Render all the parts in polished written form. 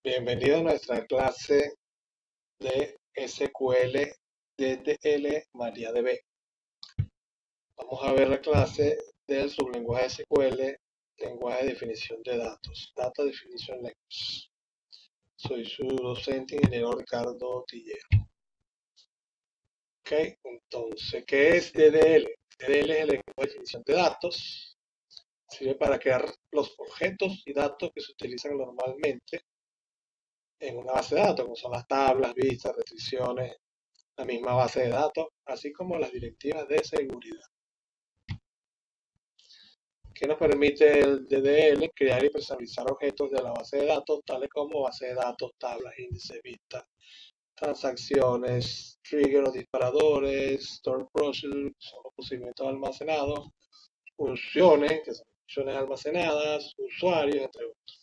Bienvenido a nuestra clase de SQL DTL MariaDB. Vamos a ver la clase del sublenguaje SQL, lenguaje de definición de datos, Data Definition Language. Soy su docente, ingeniero Ricardo Tillero. Ok, entonces, ¿qué es DDL? DDL es el lenguaje de definición de datos. Sirve para crear los objetos y datos que se utilizan normalmente en una base de datos, como son las tablas, vistas, restricciones, la misma base de datos, así como las directivas de seguridad. ¿Qué nos permite el DDL? Crear y personalizar objetos de la base de datos, tales como base de datos, tablas, índices, vistas, transacciones, triggers o disparadores, store procedures, son los procedimientos almacenados, funciones, que son funciones almacenadas, usuarios, entre otros.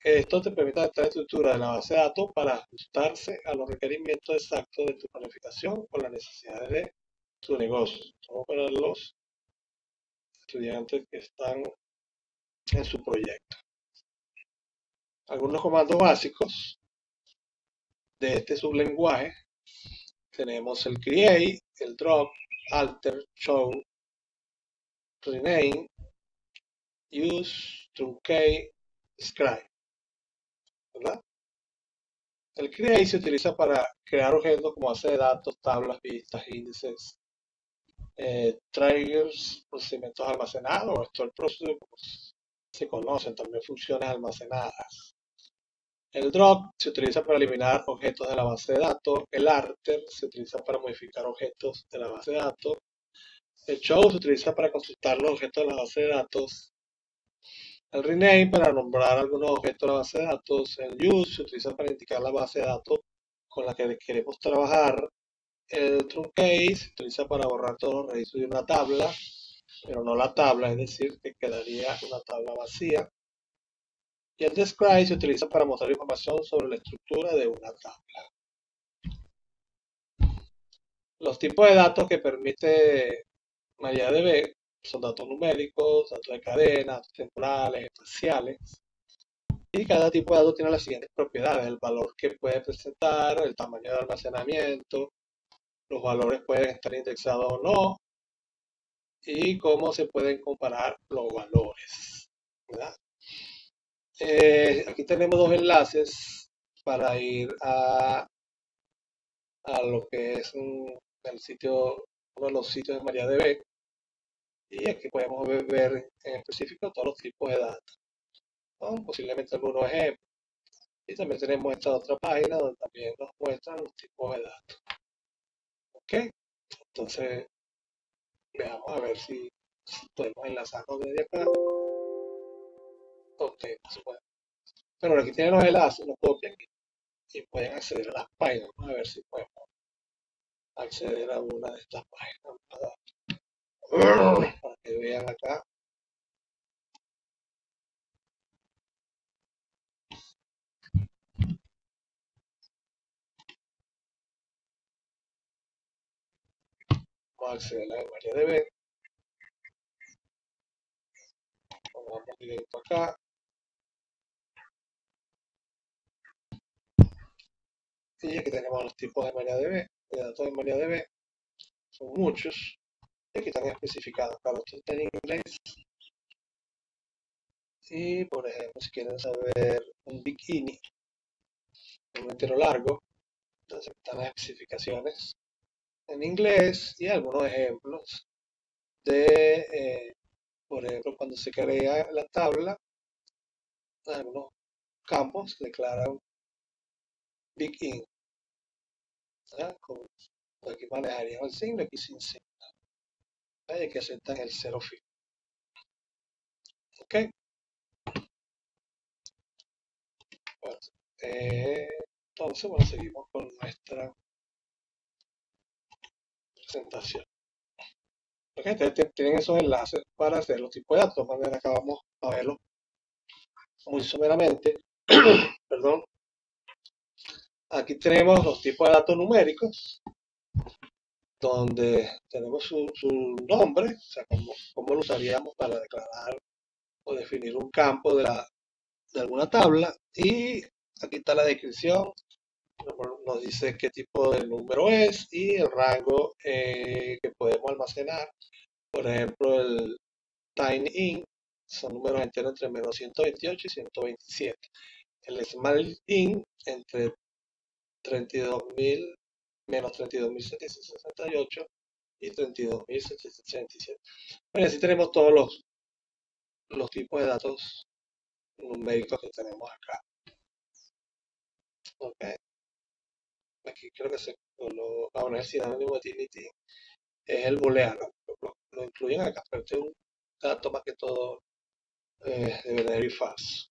Esto te permite adaptar la estructura de la base de datos para ajustarse a los requerimientos exactos de tu planificación o las necesidades de tu negocio. Vamos a poner los estudiantes que están en su proyecto. Algunos comandos básicos de este sublenguaje. Tenemos el create, el drop, alter, show, rename, use, truncate, describe. ¿Verdad? El create se utiliza para crear objetos como base de datos, tablas, vistas, índices, triggers, procedimientos almacenados, o store procedure, como se conocen, también funciones almacenadas. El drop se utiliza para eliminar objetos de la base de datos. El alter se utiliza para modificar objetos de la base de datos. El show se utiliza para consultar los objetos de la base de datos. El rename para nombrar algunos objetos de la base de datos. El use se utiliza para indicar la base de datos con la que queremos trabajar. El truncate se utiliza para borrar todos los registros de una tabla, pero no la tabla, es decir, que quedaría una tabla vacía. Y el describe se utiliza para mostrar información sobre la estructura de una tabla. Los tipos de datos que permite MariaDB son datos numéricos, datos de cadena, datos temporales, espaciales. Y cada tipo de dato tiene las siguientes propiedades: el valor que puede presentar, el tamaño de almacenamiento, los valores pueden estar indexados o no, y cómo se pueden comparar los valores, ¿verdad? Aquí tenemos dos enlaces para ir a lo que es el sitio, uno de los sitios de MariaDB, y aquí podemos ver en específico todos los tipos de datos, ¿no? Posiblemente algunos ejemplos. Y también tenemos esta otra página donde también nos muestran los tipos de datos. Ok, entonces veamos a ver si podemos enlazarnos desde acá. Ok, no se puede. Pero aquí tienen los enlaces, los copian y pueden acceder a las páginas. Vamos a ver si podemos acceder a una de estas páginas para que vean acá. Vamos a acceder a la de MariaDB. Vamos directo acá. Y aquí tenemos los tipos de MariaDB, de datos de MariaDB. Son muchos. Y aquí están especificados. Claro, esto está en inglés. Y por ejemplo, si quieren saber un bikini, un entero largo, entonces están las especificaciones en inglés y algunos ejemplos de, por ejemplo, cuando se crea la tabla, algunos campos declaran big int, aquí manejarían el signo, aquí sin signo, y aquí aceptan el cero fijo. Ok, bueno, entonces, bueno, seguimos con nuestra presentación. Ok, tienen esos enlaces para hacer los tipos de datos. De manera que vamos a verlos muy someramente. Perdón. Aquí tenemos los tipos de datos numéricos, donde tenemos su nombre, o sea, cómo lo usaríamos para declarar o definir un campo de alguna tabla. Y aquí está la descripción. Nos dice qué tipo de número es y el rango que podemos almacenar. Por ejemplo, el Tiny Int son números enteros entre menos 128 y 127. El Small Int entre 32.000 menos 32.768 y 32.787. Bueno, así tenemos todos los tipos de datos numéricos que tenemos acá. Ok, aquí creo que la Universidad de Utility es el booleano, lo incluyen acá, pero este es un dato más que todo de verdadero y falso.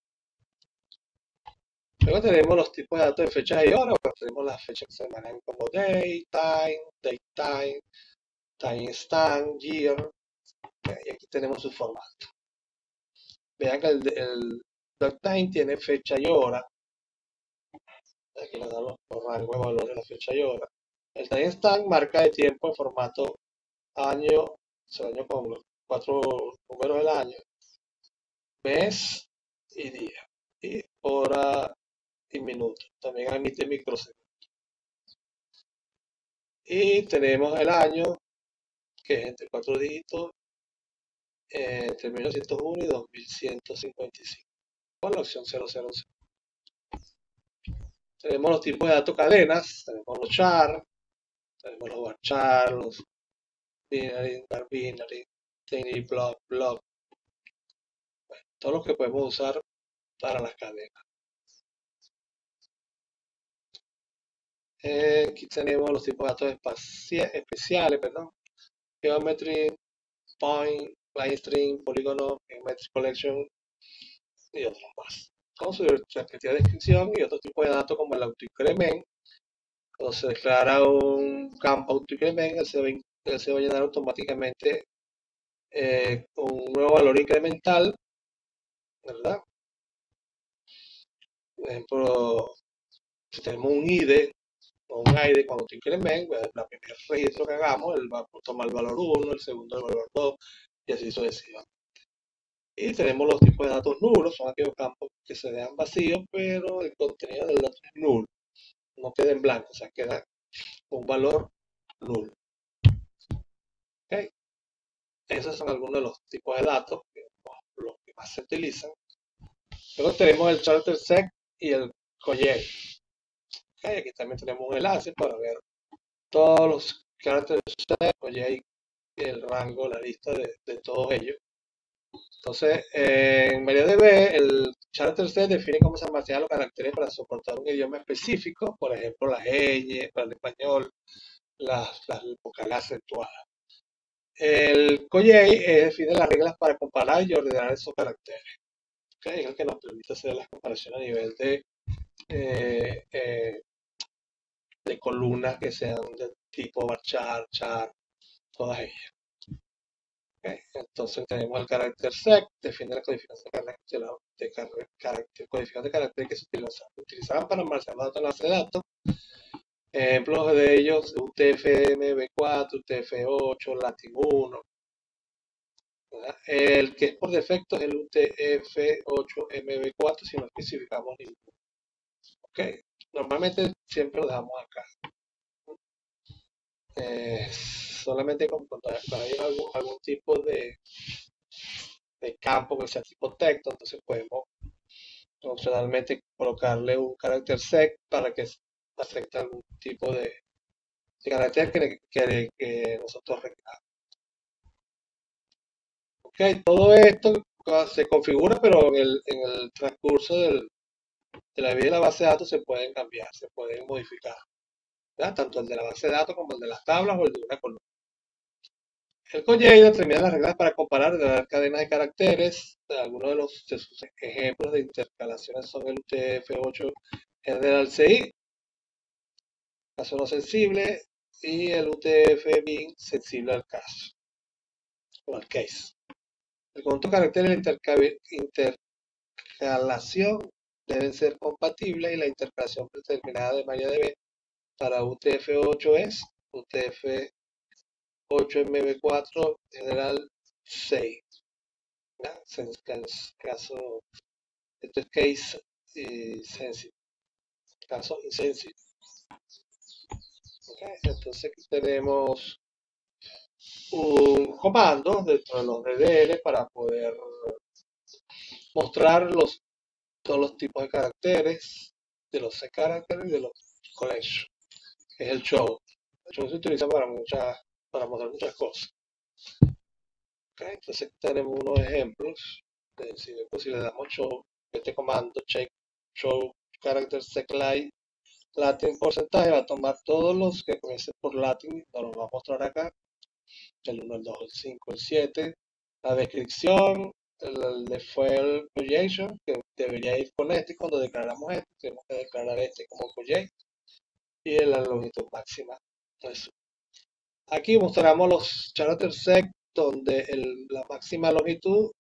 Luego tenemos los tipos de datos de fechas y horas, pues tenemos las fechas que se manejan como date, timestamp, year, y aquí tenemos su formato. Vean que el time tiene fecha y hora, aquí nos dan los rangos de valores de la fecha y hora. El timestamp marca de tiempo en formato año, el año con los 4 números del año, mes y día, y hora y minuto. También emite microsegundos. Y tenemos el año, que es entre 4 dígitos, entre 1901 y 2155, con la opción 000. Tenemos los tipos de datos cadenas, tenemos los char, tenemos los varchar, los binary, binary, tiny block, block, bueno, todos los que podemos usar para las cadenas. Aquí tenemos los tipos de datos especiales, perdón, geometry, point, line string, polígono, geometry collection y otros más. Con su respectiva descripción y otros tipos de datos como el autoincrement. Cuando se declara un campo autoincrement, él se va a llenar automáticamente un nuevo valor incremental, ¿verdad? Por ejemplo, si tenemos un ID o un ID cuando autoincrement, pues, el primer registro que hagamos, él va a tomar el valor 1, el segundo el valor 2 y así sucesivamente. Y tenemos los tipos de datos nulos, son aquellos campos que se dejan vacíos, pero el contenido del dato es nulo, no queda en blanco, o sea, queda un valor nulo. ¿Okay? Esos son algunos de los tipos de datos, los que más se utilizan. Luego tenemos el charter set y el COJEI. Okay, aquí también tenemos un enlace para ver todos los charter set, COJEI, el rango, la lista de todos ellos. Entonces, en MariaDB, el charter set define cómo se almacenan los caracteres para soportar un idioma específico, por ejemplo, las ñ para el español, las vocales acentuadas. El COJEI define las reglas para comparar y ordenar esos caracteres. ¿Okay? Es el que nos permite hacer las comparaciones a nivel de columnas que sean de tipo varchar, char, todas ellas. ¿Okay? Entonces tenemos el carácter sec, define la codificación de caracteres que se utilizaban para almacenar datos en la base de datos. Ejemplos de ellos, UTF-MB4, UTF-8, Latin 1. ¿Verdad? El que es por defecto es el UTF-8-MB4 si no especificamos ninguno. Ok, normalmente siempre lo dejamos acá. Solamente cuando hay algún tipo de campo que sea tipo texto, entonces podemos opcionalmente colocarle un carácter sec para que afecte algún tipo de carácter que nosotros requeramos. Ok, todo esto se configura, pero en el transcurso de la vida de la base de datos se pueden cambiar, se pueden modificar, ¿verdad? Tanto el de la base de datos como el de las tablas o el de una columna. El COJEI determina las reglas para comparar de las cadenas de caracteres. Algunos de sus ejemplos de intercalaciones son el UTF-8 General CI, caso no sensible, y el UTF-bin sensible al caso, o al case. El conjunto de caracteres de intercalación deben ser compatibles y la intercalación predeterminada de MariaDB para UTF-8 es UTF-8MB4 General 6. Caso, esto es case y sensitive, casos insensitive. ¿Ok? Entonces aquí tenemos un comando dentro de los DDL para poder mostrar todos los tipos de caracteres, de los C caracteres y de los collection, que es el show. El show se utiliza para mostrar muchas cosas. ¿Okay? Entonces aquí tenemos unos ejemplos. Si le damos show, este comando check show character sec light Latin porcentaje, va a tomar todos los que comiencen por Latin, nos los va a mostrar acá, el 1, el 2, el 5, el 7, la descripción, el default projection, que debería ir con este, y cuando declaramos este, tenemos que declarar este como project, y la longitud máxima. Entonces, aquí mostramos los character sec, donde la máxima longitud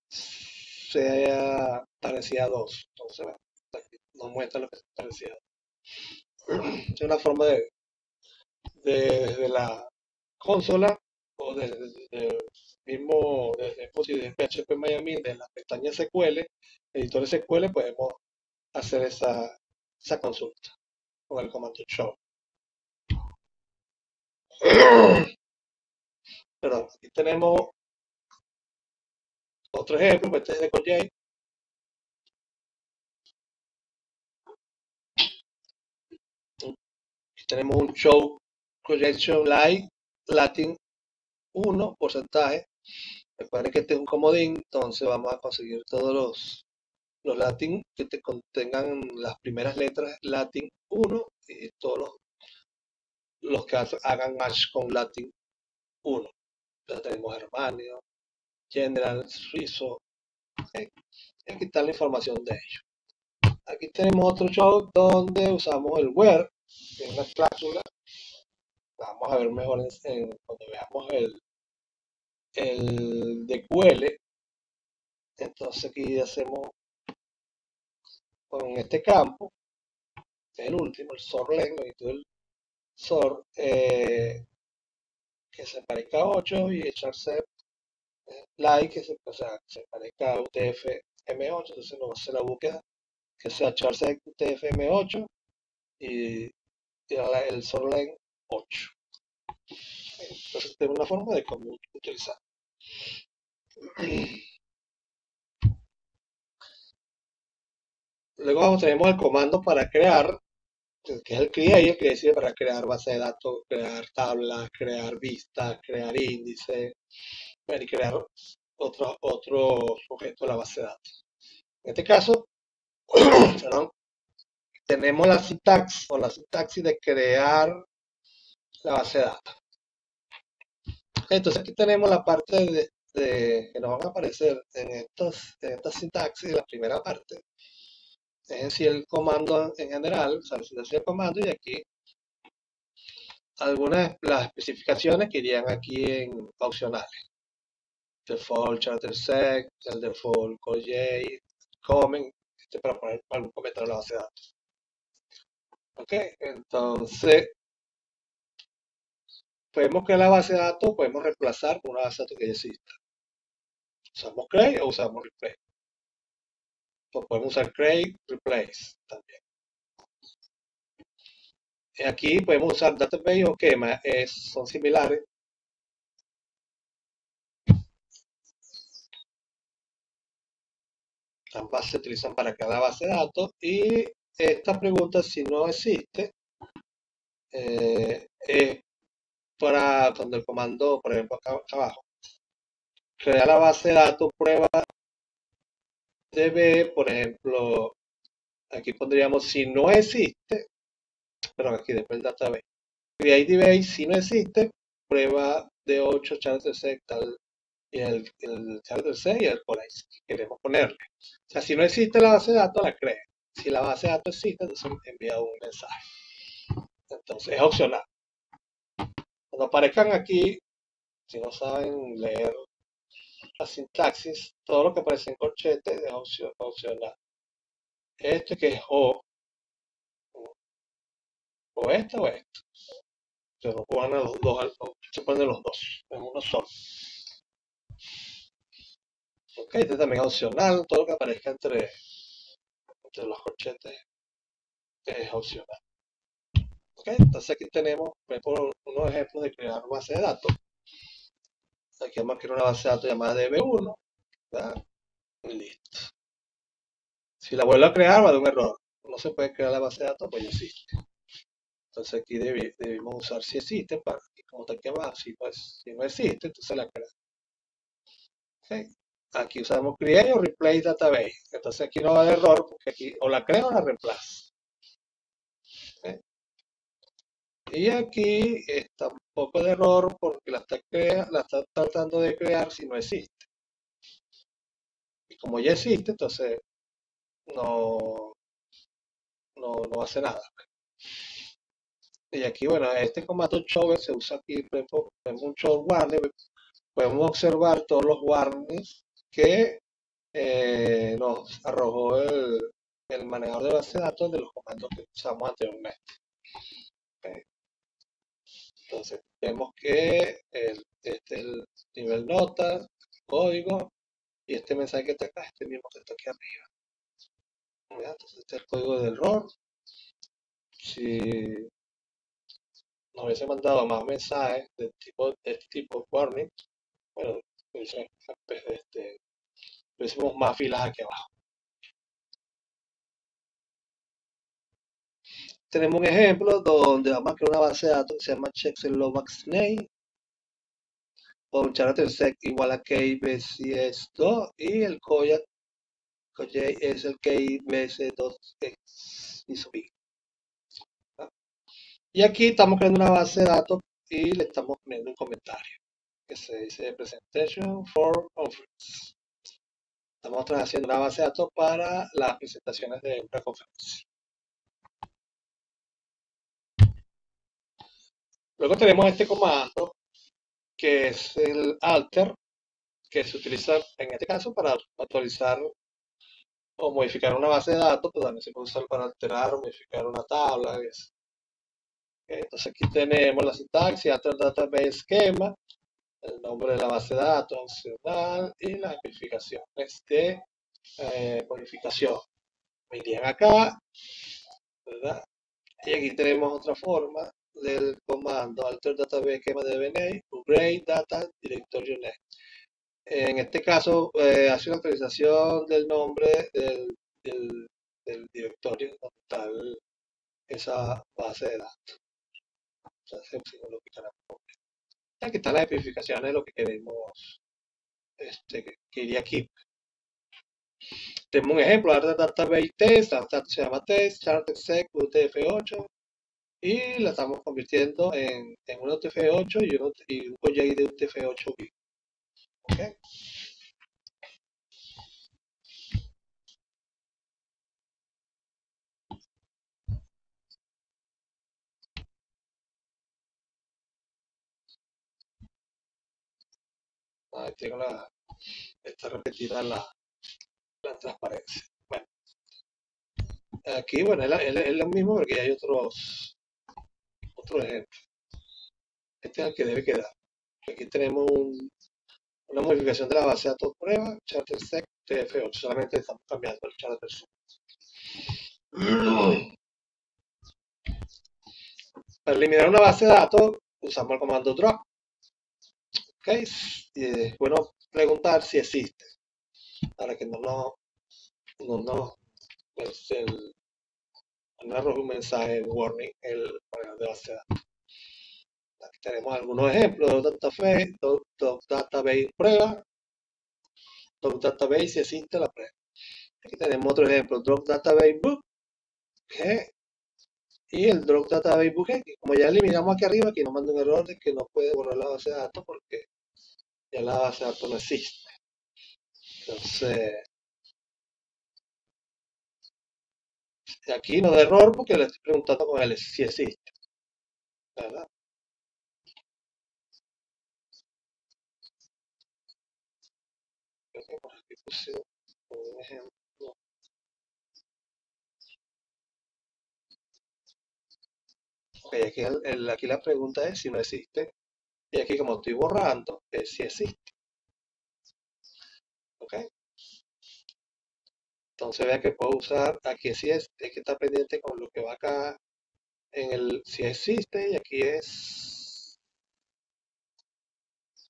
sea parecida a 2. Entonces, bueno, aquí nos muestra lo que es parecida a 2. Es una forma desde la consola o desde el mismo, desde PHP Miami, de la pestaña SQL, editor SQL, podemos hacer esa consulta con el comando show. Perdón, aquí tenemos otro ejemplo, este es de Cojay. Aquí tenemos un show projection light Latin 1 porcentaje. Recuerden que este es un comodín, entonces vamos a conseguir todos los Latin que te contengan las primeras letras Latin 1 y todos los que hagan match con Latin 1. Entonces tenemos Germanio, General, Suizo. ¿Okay? Aquí está la información de ellos. Aquí tenemos otro show donde usamos el where, que es una cláusula. Vamos a ver mejor cuando veamos el de QL. Entonces aquí hacemos con este campo, que es el último, el sort length, longitud del sort, que se parezca a 8 y echar set like, o sea, que se parezca a UTF-M8, entonces nos va a hacer la búsqueda que sea charset UTF-M8 y el sort length 8. Entonces tengo una forma de cómo utilizar. Luego tenemos el comando para crear, que es el create, que decide para crear base de datos, crear tablas, crear vistas, crear índices, y crear otro objeto de la base de datos. En este caso, perdón, tenemos la sintaxis de crear la base de datos. Entonces aquí tenemos la parte que nos van a aparecer en esta sintaxis, la primera parte. Es decir, el comando en general, o sea, la sintaxis del comando, y aquí algunas las especificaciones que irían aquí en opcionales. Default character sec, el default coj, comment, para poner algún comentario en la base de datos. Ok, entonces podemos crear la base de datos, podemos reemplazar por una base de datos que ya exista. Usamos create o usamos replace. O podemos usar create, replace también. Aquí podemos usar database o schema, son similares. Ambas se utilizan para cada base de datos y esta pregunta, si no existe, es para cuando el comando, por ejemplo, acá abajo, crea la base de datos prueba DB, por ejemplo, aquí pondríamos si no existe, pero aquí después el database, create DB, si no existe, prueba de 8 character set tal, y el character set y el collage que queremos ponerle. O sea, si no existe la base de datos, la crea. Si la base de datos existe, entonces envía un mensaje. Entonces es opcional. Cuando aparezcan aquí, si no saben leer la sintaxis, todo lo que aparece en corchete es opcional. Este que es o este o este. Se lo ponen los dos, se ponen los dos en uno solo. Ok, este también es opcional, todo lo que aparezca entre entre los corchetes es opcional. ¿Ok? Entonces aquí tenemos por unos ejemplos de crear una base de datos. Aquí vamos a crear una base de datos llamada DB1, ¿verdad? Listo. Si la vuelvo a crear va a dar un error. No se puede crear la base de datos, pues ya existe. Entonces aquí debemos usar si existe, para, y como está aquí abajo, si no existe, entonces la creamos. ¿Okay? Aquí usamos create o replace database. Entonces aquí no va a dar error porque aquí o la creo o la reemplazo. ¿Okay? Y aquí está un poco de error porque la está tratando de crear si no existe. Y como ya existe, entonces no hace nada. Y aquí, bueno, este comando show se usa aquí, por ejemplo, tenemos un show warning, podemos observar todos los warnings que nos arrojó el manejador de base de datos de los comandos que usamos anteriormente. Okay. Entonces, vemos que este es el nivel nota, código, y este mensaje que está acá, este mismo que está aquí arriba. ¿Ya? Entonces, este es el código del error. Si nos hubiese mandado más mensajes de este tipo warning, bueno, pusiéramos más filas aquí abajo. Tenemos un ejemplo donde vamos a crear una base de datos que se llama checkslowbacksname o charactersec igual a KBCS2 y el Koyak es el KBC2X y sub I. Y aquí estamos creando una base de datos y le estamos poniendo un comentario que se dice presentation for conference. Estamos haciendo una base de datos para las presentaciones de una conferencia. Luego tenemos este comando que es el alter, que se utiliza en este caso para actualizar o modificar una base de datos, pero también se puede usar para alterar o modificar una tabla. Entonces aquí tenemos la sintaxis, alter database schema, el nombre de la base de datos opcional y las especificaciones de modificación. Me irían acá, ¿verdad? Y aquí tenemos otra forma del comando alter database schema de DNA, upgrade data directorio name. En este caso, hace una actualización del nombre del directorio donde está esa base de datos. Entonces, si no lo quitan aquí están las especificaciones de lo que queremos que iría aquí. Tenemos un ejemplo, Alter Database Test, se llama Test, Chartersec, UTF-8, y la estamos convirtiendo en un UTF-8 y un OJ de UTF-8 vivo. ¿Okay? Ahí tengo está repetida la transparencia. Bueno, aquí, bueno, es lo mismo porque hay otros ejemplos. Este es el que debe quedar. Aquí tenemos una modificación de la base de datos prueba, chartersec TF8. Solamente estamos cambiando el chartersec. Para eliminar una base de datos, usamos el comando drop. ¿Okay? Y es bueno preguntar si existe, para que no arroje un mensaje warning el manejo de base de datos. Aquí tenemos algunos ejemplos: database prueba, database si existe la prueba. Aquí tenemos otro ejemplo, drop database book, ¿okay? Y el drop database book, que como ya eliminamos aquí arriba, aquí nos manda un error de que no puede borrar la base de datos porque ya la base de datos no existe. Entonces, aquí no da error porque le estoy preguntando con él si existe, ¿verdad? Por aquí puse un ejemplo. Ok, aquí la pregunta es si no existe. Y aquí como estoy borrando, es si existe. ¿Ok? Entonces vea que puedo usar, aquí sí hay que estar pendiente con lo que va acá en el, si existe, y aquí es,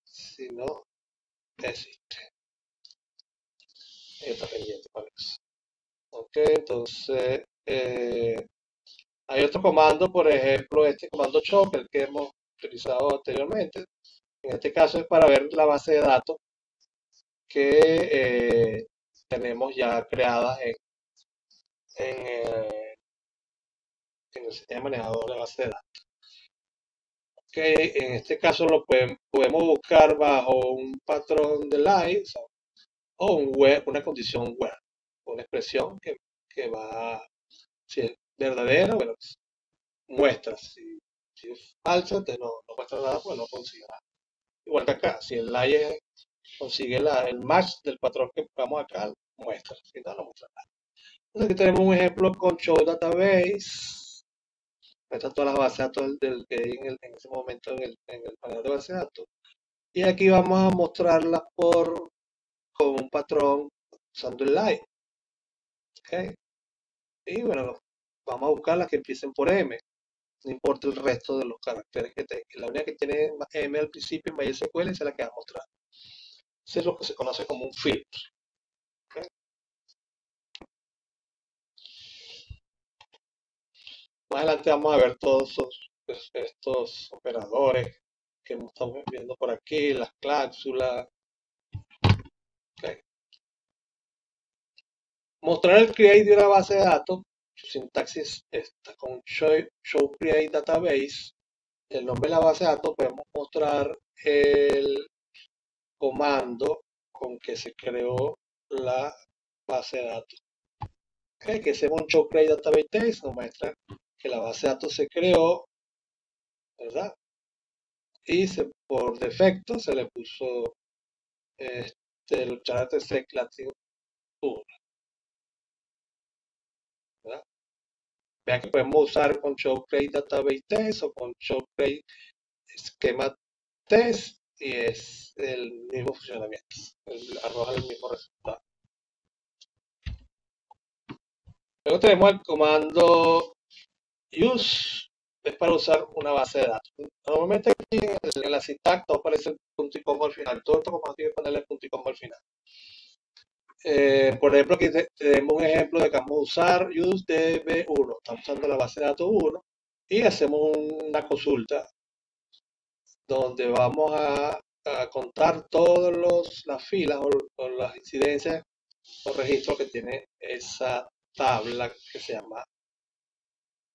si no existe. Hay que estar pendiente con eso. Ok, entonces hay otro comando, por ejemplo, este comando choker que hemos utilizado anteriormente. En este caso es para ver la base de datos que tenemos ya creadas en, eh, en el sistema manejador de base de datos. Que en este caso podemos buscar bajo un patrón de line o un web, una condición web, una expresión que va, si es verdadera, bueno, pues, muestra. Si es falsa, entonces no muestra nada, pues no consigue nada. Igual que acá, si el line consigue el match del patrón que buscamos acá, muestra. Si no, no muestra nada. Entonces aquí tenemos un ejemplo con Show Database. Están todas las bases de datos que hay en ese momento en el panel de base de datos. Y aquí vamos a mostrarlas con un patrón usando el line. ¿Ok? Y bueno, vamos a buscar las que empiecen por M. No importa el resto de los caracteres que tenga. La única que tiene M al principio en MySQL es la que va a mostrar. Eso es lo que se conoce como un filtro. ¿Ok? Más adelante vamos a ver todos estos operadores que estamos viendo por aquí, las cláusulas. ¿Ok? Mostrar el create de una base de datos, su sintaxis está con show create database. El nombre de la base de datos podemos mostrar el comando con que se creó la base de datos. ¿Okay? Que ese show create database nos muestra que la base de datos se creó, ¿verdad? Y por defecto se le puso el carácter sec latin 1, ¿verdad? Vean que podemos usar con show create database test o con show create esquema test y es el mismo funcionamiento, arroja el mismo resultado. Luego tenemos el comando use, es para usar una base de datos. Normalmente aquí en la sintax todo aparece el punto y coma al final, todo esto como tiene que ponerle el punto y coma al final. Por ejemplo, aquí tenemos un ejemplo de que vamos a usar use db1, estamos usando la base de datos 1 y hacemos una consulta donde vamos a contar todas las filas o las incidencias o registros que tiene esa tabla que se llama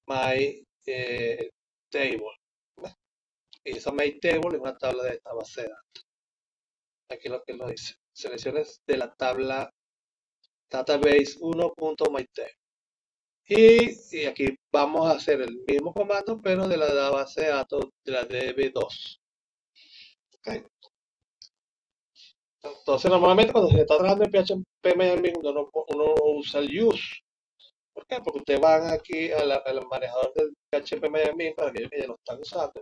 my table. Y esa my table es una tabla de esta base de datos. Aquí lo que lo dice. Selecciones de la tabla database 1.mytable. Y aquí vamos a hacer el mismo comando, pero de la base de datos de la DB2. Okay. Entonces, normalmente cuando se está trabajando en PHP Miami, uno usa el use. ¿Por qué? Porque ustedes van aquí al manejador del PHP Miami para aquellos que ya lo están usando.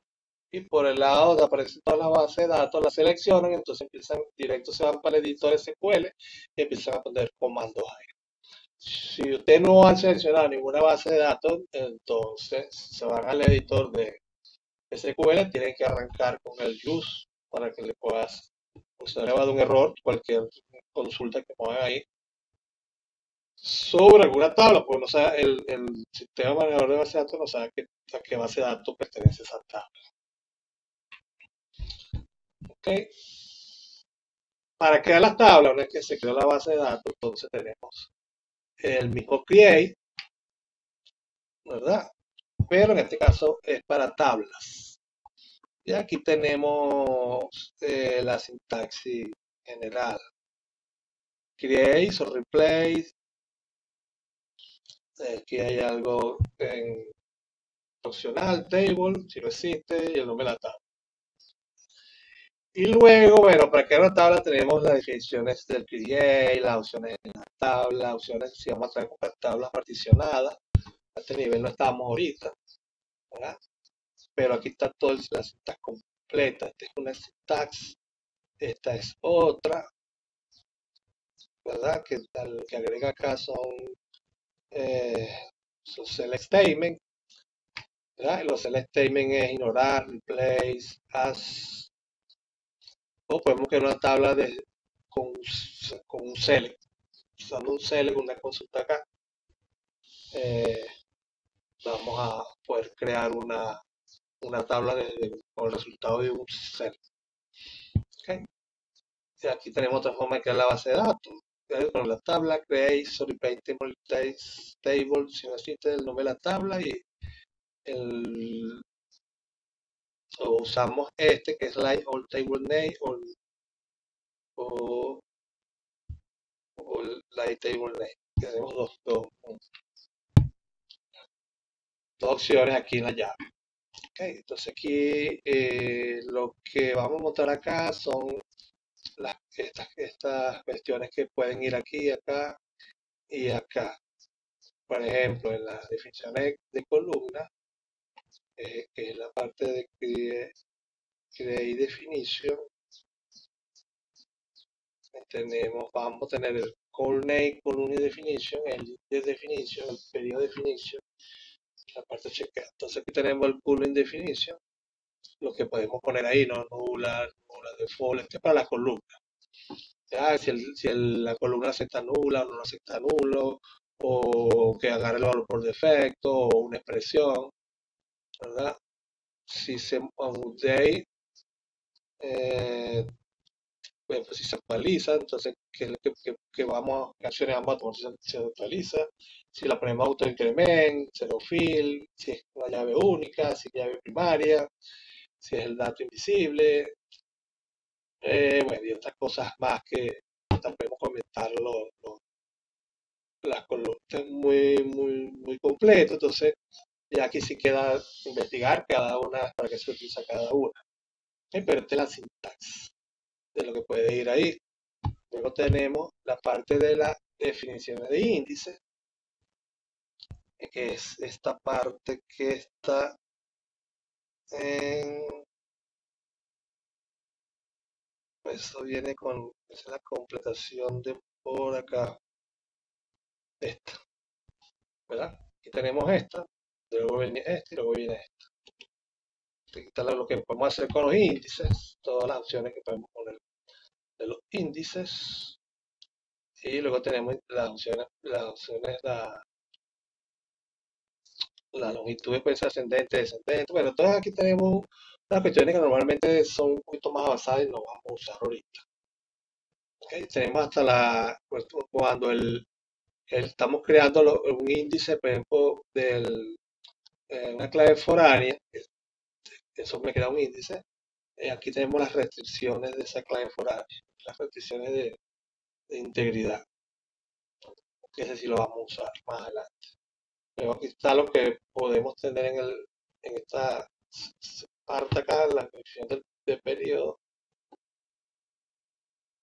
Y por el lado donde aparecen todas las bases de datos, las seleccionan, entonces empiezan directo, se van para el editor SQL y empiezan a poner comandos ahí. Si usted no ha seleccionado ninguna base de datos, entonces se van al editor de SQL, tienen que arrancar con el use para que le puedas, pues si no le va a dar un error, cualquier consulta que pongan ahí sobre alguna tabla, porque no sabe, el sistema manejador de base de datos no sabe a qué base de datos pertenece esa tabla. ¿Ok? Para crear las tablas, una vez que se creó la base de datos, entonces tenemos el mismo create, ¿verdad? Pero en este caso es para tablas. Y aquí tenemos la sintaxis general. Create o replace. Aquí hay algo en opcional, table, si no existe, y el nombre de la tabla. Y luego, bueno, para crear una tabla tenemos las definiciones del create, las opciones en la tabla, opciones si vamos a traer tablas particionadas. A este nivel no estamos ahorita, ¿verdad? Pero aquí está toda la sintax completa. Esta es una sintax, esta es otra. ¿verdad? Que agrega acá son sus select statement, ¿verdad? Y los select statement es ignorar, replace, as, o podemos crear una tabla con un select, usando un select, una consulta acá. Vamos a poder crear una tabla con el resultado de un select. ¿Okay? Y aquí tenemos otra forma de crear la base de datos. Con la tabla create replace table, si no existe el nombre de la tabla, y usamos este que es like all table name o like table name. Tenemos dos opciones aquí en la llave. Okay, entonces aquí lo que vamos a montar acá son estas cuestiones que pueden ir aquí, acá y acá. Por ejemplo, en las definiciones de columna, que es la parte de create definition, vamos a tener el call name, column definition, el definition, el periodo definition, la parte chequeada. Entonces aquí tenemos el column definition, lo que podemos poner ahí, no nula default, este es para la columna. Ya, si la columna acepta nula o no acepta nulo, o que agarre el valor por defecto, o una expresión, ¿verdad? Si se update, pues si se actualiza, entonces ¿qué acciones vamos a tomar si se actualiza? Si la ponemos auto increment, zero fill, si es una llave única, si es llave primaria, si es el dato invisible, bueno, y otras cosas más que podemos comentar las columnas. Es muy completo, entonces ya aquí sí queda investigar cada una para qué se utiliza cada una. Pero esta es la sintaxis de lo que puede ir ahí. Luego tenemos la parte de las definiciones de índices, que es esta parte que está en... Eso viene con la completación de por acá. Esta, ¿verdad? Aquí tenemos esta, luego viene esta y luego viene esta. Aquí está lo que podemos hacer con los índices, todas las opciones que podemos poner de los índices. Y luego tenemos las opciones, la longitud puede ser ascendente, descendente. Bueno, todas aquí tenemos unas cuestiones que normalmente son un poquito más avanzadas y no vamos a usar ahorita. Okay, tenemos hasta cuando estamos creando un índice, por ejemplo, una clave foránea, eso me crea un índice. Aquí tenemos las restricciones de esa clave foránea, las restricciones de integridad, que ese sí lo vamos a usar más adelante. Pero aquí está lo que podemos tener en esta parte acá, la definición del periodo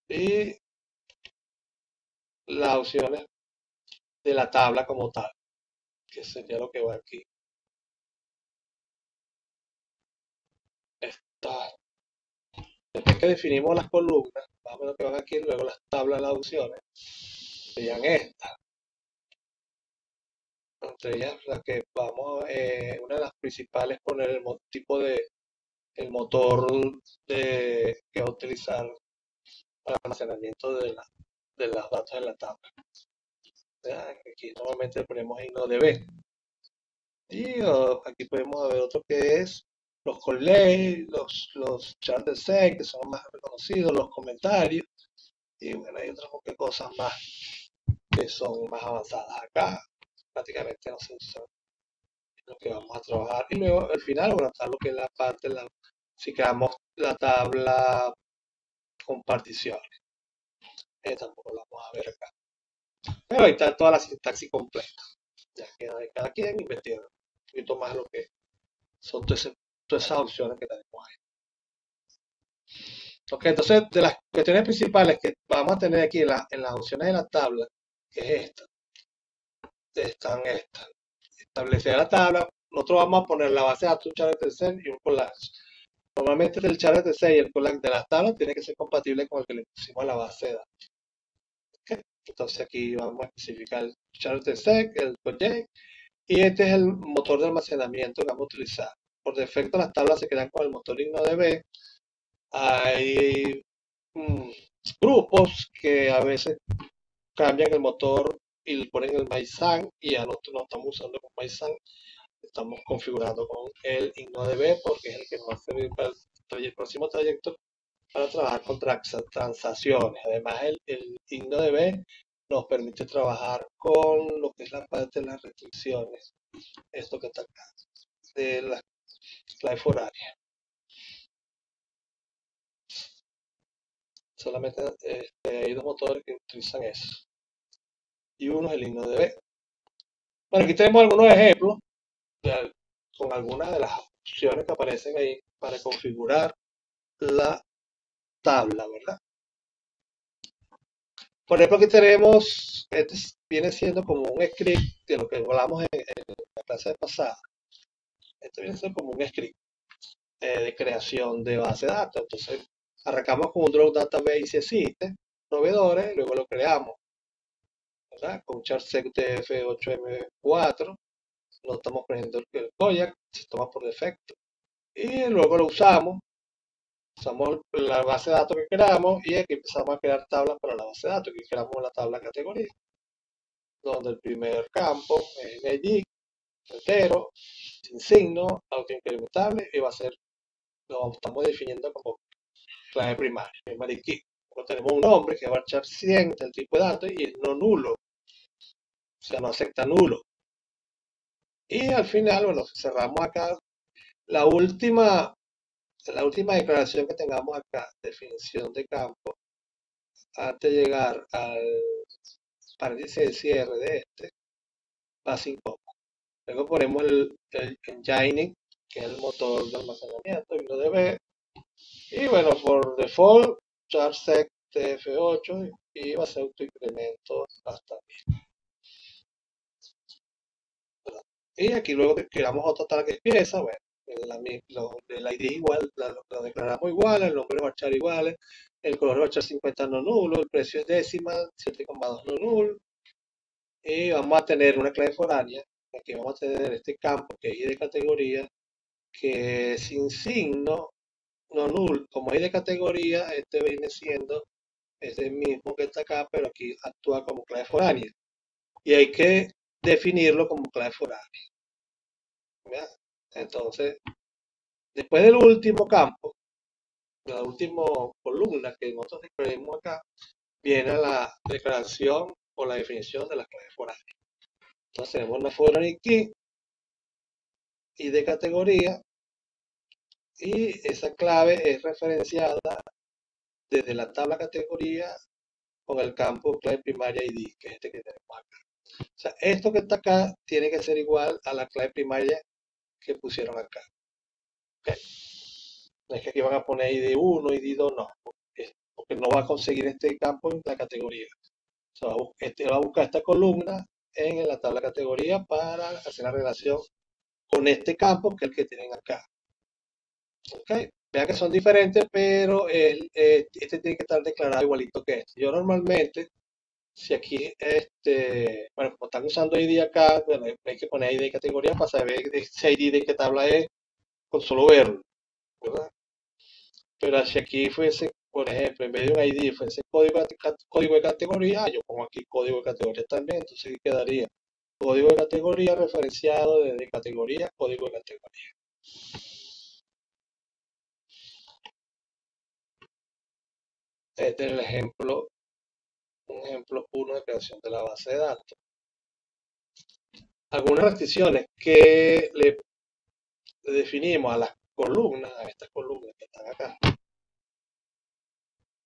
y las opciones de la tabla como tal, que sería lo que va aquí. Después que definimos las columnas, vamos a ver lo que van aquí, luego las tablas, las opciones, serían estas. Entre ellas, las que vamos, una de las principales, poner el tipo de, el motor que va a utilizar para almacenamiento de los datos en la tabla. Aquí normalmente ponemos InnoDB. Y aquí podemos ver otro que es los colley, los charts de SEC, que son más reconocidos, los comentarios. Y bueno, hay otras cosas más que son más avanzadas acá. Prácticamente no se usa lo que vamos a trabajar. Y luego al final, bueno, está lo que es la parte, si creamos la tabla con particiones. Tampoco la vamos a ver acá. Pero ahí está toda la sintaxis completa. Ya queda de cada quien investigar un poquito más lo que son todas esas opciones que tenemos ahí. Ok, entonces de las cuestiones principales que vamos a tener aquí en las opciones de la tabla, que es están estas. Establecer la tabla, nosotros vamos a poner la base de datos, un chart Excel y un collage. Normalmente el chart Excel y el collage de las tablas tiene que ser compatible con el que le pusimos a la base de datos. Okay. Entonces aquí vamos a especificar el charter.sec, el project, y este es el motor de almacenamiento que vamos a utilizar. Por defecto las tablas se quedan con el motor InnoDB. Hay grupos que a veces cambian el motor y le ponen el MySang, y a nosotros no estamos usando con MySang, estamos configurando con el InnoDB porque es el que nos va a servir para el próximo trayecto para trabajar con transacciones. Además, el InnoDB nos permite trabajar con lo que es la parte de las restricciones, esto que está acá, de la clave foráneas. Solamente hay dos motores que utilizan eso. Y uno es el InnoDB. Bueno, aquí tenemos algunos ejemplos con algunas de las opciones que aparecen ahí para configurar la tabla, ¿verdad? Por ejemplo, aquí tenemos, este viene siendo como un script de lo que hablamos en la clase pasada. Este viene siendo como un script de creación de base de datos. Entonces, arrancamos con un Drop Database si existe, proveedores, y luego lo creamos, ¿verdad? Con charsec UTF-8M4, no estamos poniendo el Kodiak, se toma por defecto. Y luego lo usamos la base de datos que queramos, y aquí empezamos a crear tablas para la base de datos. Aquí creamos la tabla categoría, donde el primer campo es el ID, entero, sin signo, autoincrementable, y va a ser, lo estamos definiendo como clave primaria, primary key. Luego tenemos un nombre que va a echar 100 del tipo de datos y es no nulo, o sea, no acepta nulo. Y al final, bueno, cerramos acá la última declaración que tengamos acá, definición de campo, antes de llegar al paréntesis de cierre de este, va sin coma. Luego ponemos el engine, que es el motor de almacenamiento, InnoDB. Y bueno, por default, charsec TF8 y va a ser autoincremento hasta 1000. Y aquí luego que creamos otra tabla que es pieza, bueno, el ID es igual, lo declaramos igual, el nombre va a echar iguales, el color va a echar 50 no nulo, el precio es décima, 7,2 no nulo. Y vamos a tener una clave foránea. Aquí vamos a tener este campo que es ID de categoría, que sin signo, no null, como ID de categoría, este viene siendo el mismo que está acá, pero aquí actúa como clave foránea. Y hay que definirlo como clave foránea. ¿Ya? Entonces, después del último campo, de la última columna que nosotros declaramos acá, viene la declaración o la definición de la clave foránea. Entonces tenemos una foreign key y de categoría, y esa clave es referenciada desde la tabla categoría con el campo clave primaria ID, que es este que tenemos acá. O sea, esto que está acá tiene que ser igual a la clave primaria que pusieron acá. ¿Okay? No es que aquí van a poner ID1, ID2, no, porque no va a conseguir este campo en la categoría. O sea, va a buscar esta columna en la tabla categoría para hacer la relación con este campo que es el que tienen acá. ¿Okay? Vean que son diferentes, pero este tiene que estar declarado igualito que este. Yo normalmente, si aquí, bueno, como están usando ID acá, bueno, hay que poner ID de categoría para saber ese ID de qué tabla es con solo verlo, ¿verdad? Pero si aquí fuese, por ejemplo, en vez de un ID fuese código de categoría, yo pongo aquí código de categoría también, entonces aquí quedaría código de categoría referenciado desde categoría, código de categoría. Este es el ejemplo, un ejemplo 1 de creación de la base de datos. Algunas restricciones que le definimos a las columnas, a estas columnas que están acá,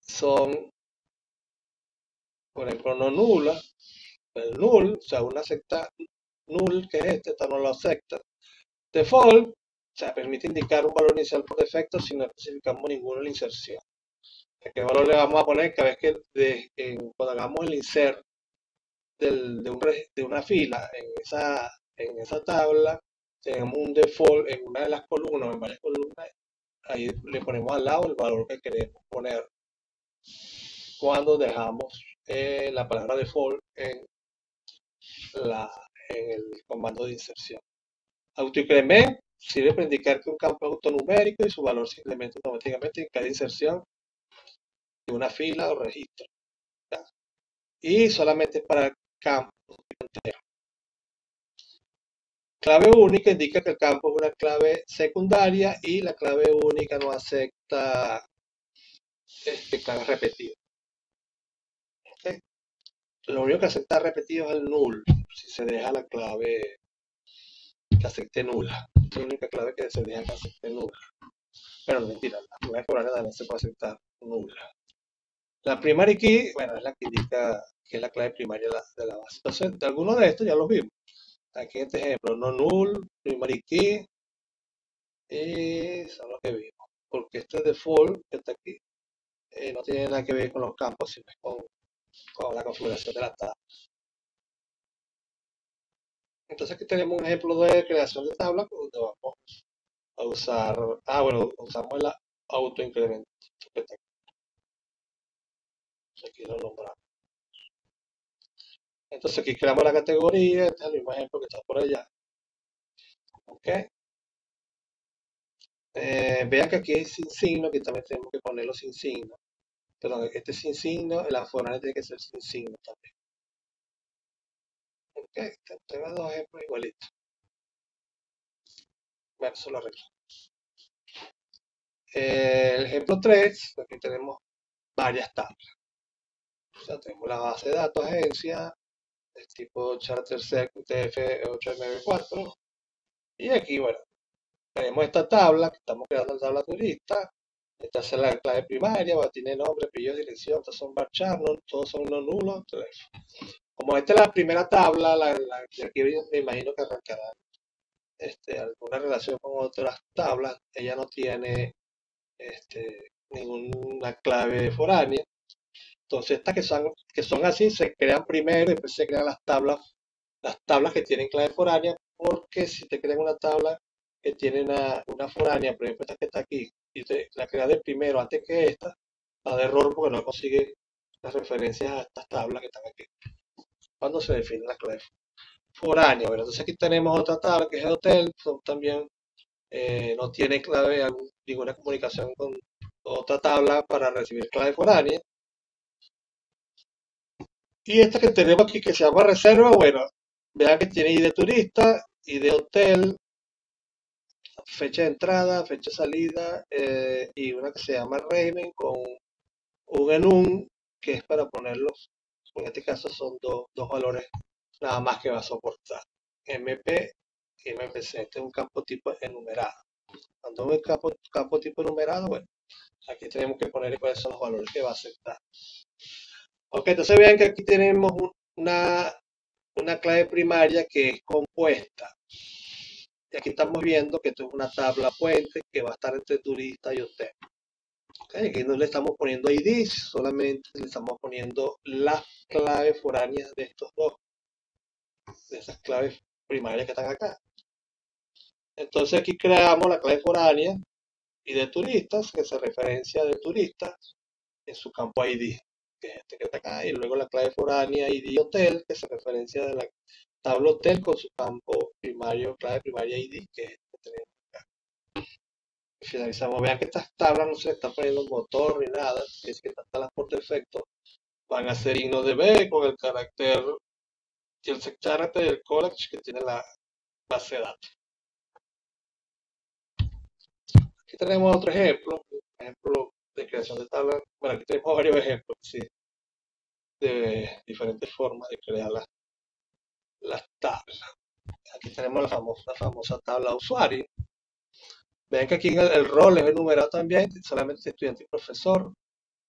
son, por ejemplo, no nula, el null, o sea, una acepta null, que es esta no lo acepta. Default, o sea, permite indicar un valor inicial por defecto si no especificamos ninguno en la inserción. ¿A qué valor le vamos a poner? Cada vez que cuando hagamos el insert de una fila en esa tabla, tenemos un default en una de las columnas, en varias columnas, ahí le ponemos al lado el valor que queremos poner cuando dejamos la palabra default la, en el comando de inserción. Autoincrement sirve para indicar que un campo es autonumérico y su valor se incrementa automáticamente en cada inserción de una fila o registro. ¿Ya? Y solamente para campos enteros. Clave única indica que el campo es una clave secundaria y la clave única no acepta claves repetidas. ¿Okay? Lo único que acepta repetido es el null, si se deja la clave que acepte nula. Es la única clave que se deja que acepte nula. Pero no, mentira, la clave foránea también se puede aceptar nula. La primary key, bueno, es la que indica que es la clave primaria de la base. Entonces, de algunos de estos ya los vimos. Aquí en este ejemplo, no null, primary key, y son los que vimos. Porque este default que está aquí no tiene nada que ver con los campos, sino con la configuración de la tabla. Entonces aquí tenemos un ejemplo de creación de tabla donde vamos a usar, bueno, usamos el autoincremento. Aquí lo nombramos. Entonces aquí creamos la categoría, este es el mismo ejemplo que está por allá. Ok. Vean que aquí es sin signo, que también tenemos que ponerlo sin signo. Perdón, este sin signo, la foránea tiene que ser sin signo también. Ok, tengo dos ejemplos igualitos. Bueno, eso lo arreglo. El ejemplo 3, aquí tenemos varias tablas. O sea, tenemos la base de datos agencia, el tipo chartersec UTF-8MB4. Y aquí, bueno, tenemos esta tabla, que estamos creando la tabla turista. Esta es la clave primaria, tiene nombre, apellido, dirección, estos son varchar, todos son los nulos. Como esta es la primera tabla, de aquí me imagino que arrancará alguna relación con otras tablas. Ella no tiene ninguna clave foránea. Entonces estas que son así se crean primero y después se crean las tablas que tienen clave foránea, porque si te crean una tabla que tiene una foránea, por ejemplo esta que está aquí, y te la creas de primero antes que esta, va de error porque no consigue las referencias a estas tablas que están aquí. Cuando se define la clave foránea, bueno, entonces aquí tenemos otra tabla que es el hotel, también no tiene clave, ninguna comunicación con otra tabla para recibir clave foránea. Y esta que tenemos aquí que se llama reserva, bueno, vean que tiene ID de turista, ID de hotel, fecha de entrada, fecha de salida y una que se llama Raven con un enum que es para ponerlos. En este caso son dos valores nada más que va a soportar. MP y MPC. Este es un campo tipo enumerado. Cuando un campo tipo enumerado, bueno, aquí tenemos que poner cuáles son los valores que va a aceptar. Ok, entonces vean que aquí tenemos una clave primaria que es compuesta. Y aquí estamos viendo que esto es una tabla puente que va a estar entre turista y hotel. Okay, aquí no le estamos poniendo IDs, solamente le estamos poniendo las claves foráneas de estos dos, de esas claves primarias que están acá. Entonces aquí creamos la clave foránea y de turistas, que se referencia de turistas en su campo ID, que es este que está acá, y luego la clave foránea ID hotel, que se referencia de la tabla hotel con su campo primario, clave primaria ID, que es este que tenemos acá. Finalizamos, vean que estas tablas no se le está poniendo un motor ni nada, es que estas tablas por defecto van a ser signo de B con el carácter y el carácter del collage que tiene la base de datos. Aquí tenemos otro ejemplo de creación de tablas. Bueno, aquí tenemos varios ejemplos, sí, de diferentes formas de crear las tablas. Aquí tenemos la famosa tabla usuario. Ven que aquí el rol es enumerado también, solamente estudiante y profesor,